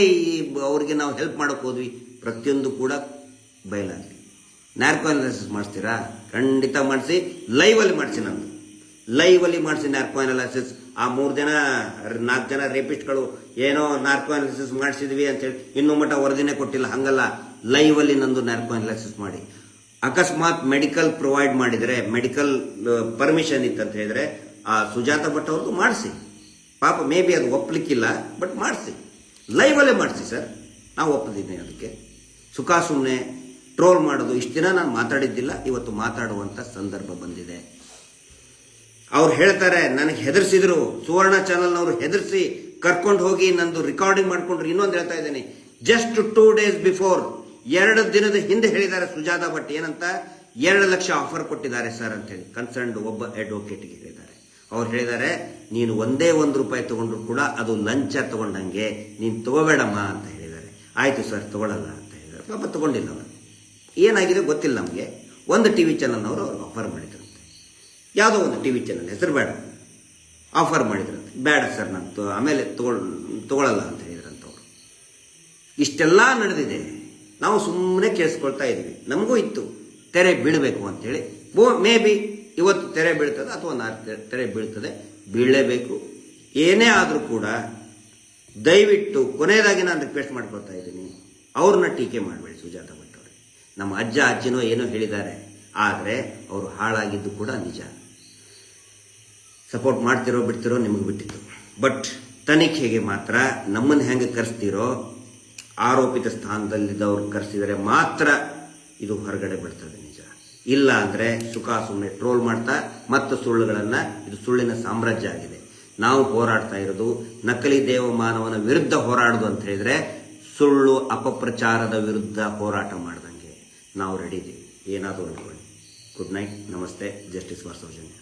ಅವ್ರಿಗೆ ನಾವು ಹೆಲ್ಪ್ ಮಾಡೋಕೆ ಹೋದ್ವಿ, ಪ್ರತಿಯೊಂದು ಕೂಡ ಬಯಲಾಗಲಿ. ನ್ಯಾರ್ಕೋ ಅನಾಲಿಸಿಸ್ ಮಾಡಿಸ್ತೀರಾ? ಖಂಡಿತ ಮಾಡಿಸಿ. ಲೈವಲ್ಲಿ ಮಾಡಿಸಿ. ನಂದು ಲೈವಲ್ಲಿ ಮಾಡಿಸಿ ನ್ಯಾರ್ಕೋ ಅನಾಲಿಸಿಸ್. ಆ 4 ಜನ ರೇಪಿಸ್ಟ್ಗಳು ಏನೋ ನಾರ್ಕೋ ಅನಾಲಿಸಿಸ್ ಮಾಡಿಸಿದ್ವಿ ಅಂತೇಳಿ ಇನ್ನೂ ಮಟ್ಟ ವರದಿನೇ ಕೊಟ್ಟಿಲ್ಲ. ಹಂಗಲ್ಲ, ಲೈವ್ ಅಲ್ಲಿ ನಂದು ನಾರ್ಕೋ ಅನಾಲಿಸಿಸ್ ಮಾಡಿ ಅಕಸ್ಮಾತ್ ಮೆಡಿಕಲ್ ಪ್ರೊವೈಡ್ ಮಾಡಿದರೆ, ಮೆಡಿಕಲ್ ಪರ್ಮಿಷನ್ ಇತ್ತಂತ ಹೇಳಿದ್ರೆ ಆ ಸುಜಾತ ಭಟ್ ಅವ್ರದ್ದು ಮಾಡಿಸಿ. ಪಾಪ ಮೇ ಬಿ ಅದು ಒಪ್ಪಲಿಕ್ಕಿಲ್ಲ, ಬಟ್ ಮಾಡಿಸಿ, ಲೈವ್ ಅಲ್ಲೇ ಮಾಡಿಸಿ ಸರ್. ನಾವು ಒಪ್ಪದಿದ್ದೀನಿ ಅದಕ್ಕೆ. ಸುಖ ಸುಮ್ಮನೆ ಟ್ರೋಲ್ ಮಾಡೋದು ಇಷ್ಟು ದಿನ ನಾನು ಮಾತಾಡಿದ್ದಿಲ್ಲ, ಇವತ್ತು ಮಾತಾಡುವಂಥ ಸಂದರ್ಭ ಬಂದಿದೆ. ಅವ್ರು ಹೇಳ್ತಾರೆ ನನಗೆ ಹೆದರ್ಸಿದ್ರು, ಸುವರ್ಣ ಚಾನಲ್ನವರು ಹೆದರ್ಸಿ ಕರ್ಕೊಂಡು ಹೋಗಿ ನಂದು ರಿಕಾರ್ಡಿಂಗ್ ಮಾಡ್ಕೊಂಡ್ರು. ಇನ್ನೊಂದು ಹೇಳ್ತಾ ಇದ್ದೀನಿ, ಜಸ್ಟ್ 2 days ಬಿಫೋರ್, 2 ದಿನದ ಹಿಂದೆ ಹೇಳಿದ್ದಾರೆ ಸುಜಾತ ಭಟ್ ಏನಂತ, 2 ಲಕ್ಷ ಆಫರ್ ಕೊಟ್ಟಿದ್ದಾರೆ ಸರ್ ಅಂತ ಹೇಳಿ ಕನ್ಸರ್ನ್ಡ್ ಒಬ್ಬ ಅಡ್ವೊಕೇಟ್ಗೆ ಹೇಳಿದ್ದಾರೆ. ಅವ್ರು ಹೇಳಿದ್ದಾರೆ ನೀನು ಒಂದೇ ₹1 ತಗೊಂಡ್ರು ಕೂಡ ಅದು ಲಂಚ ತಗೊಂಡಂಗೆ, ನೀನು ತಗೋಬೇಡಮ್ಮ ಅಂತ ಹೇಳಿದ್ದಾರೆ. ಆಯ್ತು ಸರ್ ತಗೊಳ್ಳಲ್ಲ ಅಂತ ಹೇಳಿದ್ದಾರೆ. ಪಾಪ ತಗೊಂಡಿಲ್ಲ ಅವರು. ಏನಾಗಿದೆ ಗೊತ್ತಿಲ್ಲ ನಮಗೆ. ಒಂದು ಟಿವಿ ಚಾನಲ್ನವರು ಅವ್ರಿಗೆ ಆಫರ್ ಮಾಡಿದ್ರಂತೆ, ಯಾವುದೋ ಒಂದು ಟಿವಿ ಚಾನಲ್, ಹೆಸರು ಬೇಡ, ಆಫರ್ ಮಾಡಿದ್ರಂತೆ. ಬೇಡ ಸರ್ ನಾನು ಆಮೇಲೆ ತಗೊಳ್ಳಲ್ಲ ಅಂತ ಹೇಳಿದ್ರಂತ ಅವರು. ಇಷ್ಟೆಲ್ಲ ನಡೆದಿದೆ, ನಾವು ಸುಮ್ಮನೆ ಕೇಳಿಸ್ಕೊಳ್ತಾ ಇದ್ವಿ. ನಮಗೂ ಇತ್ತು ತೆರೆ ಬೀಳಬೇಕು ಅಂತೇಳಿ. ಮೇ ಬಿ ಇವತ್ತು ತೆರೆ ಬೀಳ್ತದೆ ಅಥವಾ ನಾಳೆ ತೆರೆ ಬೀಳ್ತದೆ, ಬೀಳಲೇಬೇಕು. ಏನೇ ಆದರೂ ಕೂಡ ದಯವಿಟ್ಟು ಕೊನೆಯದಾಗಿ ನಾನು ರಿಕ್ವೆಸ್ಟ್ ಮಾಡ್ಕೊಳ್ತಾ ಇದ್ದೀನಿ, ಅವ್ರನ್ನ ಟೀಕೆ ಮಾಡಬೇಡಿ ಸುಜಾತ ಭಟ್ ಅವರು. ನಮ್ಮ ಅಜ್ಜಿನೋ ಏನೋ ಹೇಳಿದ್ದಾರೆ, ಆದರೆ ಅವರು ಹಾಳಾಗಿದ್ದು ಕೂಡ ನಿಜ. ಸಪೋರ್ಟ್ ಮಾಡ್ತಿರೋ ಬಿಡ್ತಿರೋ ನಿಮಗೆ ಬಿಟ್ಟಿತ್ತು. ಬಟ್ ತನಿಖೆಗೆ ಮಾತ್ರ ನಮ್ಮನ್ನು ಹೆಂಗೆ ಕರೆಸ್ತಿರೋ, ಆರೋಪಿತ ಸ್ಥಾನದಲ್ಲಿದ್ದವ್ರು ಕರೆಸಿದರೆ ಮಾತ್ರ ಇದು ಹೊರಗಡೆ ಬಿಡ್ತದೆ ನಿಜ. ಇಲ್ಲ ಅಂದರೆ ಸುಖ ಸುಮ್ಮನೆ ಟ್ರೋಲ್ ಮಾಡ್ತಾ ಮತ್ತು ಸುಳ್ಳುಗಳನ್ನು, ಇದು ಸುಳ್ಳಿನ ಸಾಮ್ರಾಜ್ಯ ಆಗಿದೆ. ನಾವು ಹೋರಾಡ್ತಾ ಇರೋದು ನಕಲಿ ದೇವಮಾನವನ ವಿರುದ್ಧ ಹೋರಾಡೋದು ಅಂತ ಹೇಳಿದ್ರೆ, ಸುಳ್ಳು ಅಪಪ್ರಚಾರದ ವಿರುದ್ಧ ಹೋರಾಟ ಮಾಡ್ದಂಗೆ ನಾವು ರೆಡಿ ಇದ್ದೀವಿ. ಏನಾದರೂ ಅನ್ಕೊಳ್ಳಿ. ಗುಡ್ ನೈಟ್, ನಮಸ್ತೆ. Justice for Soujanya.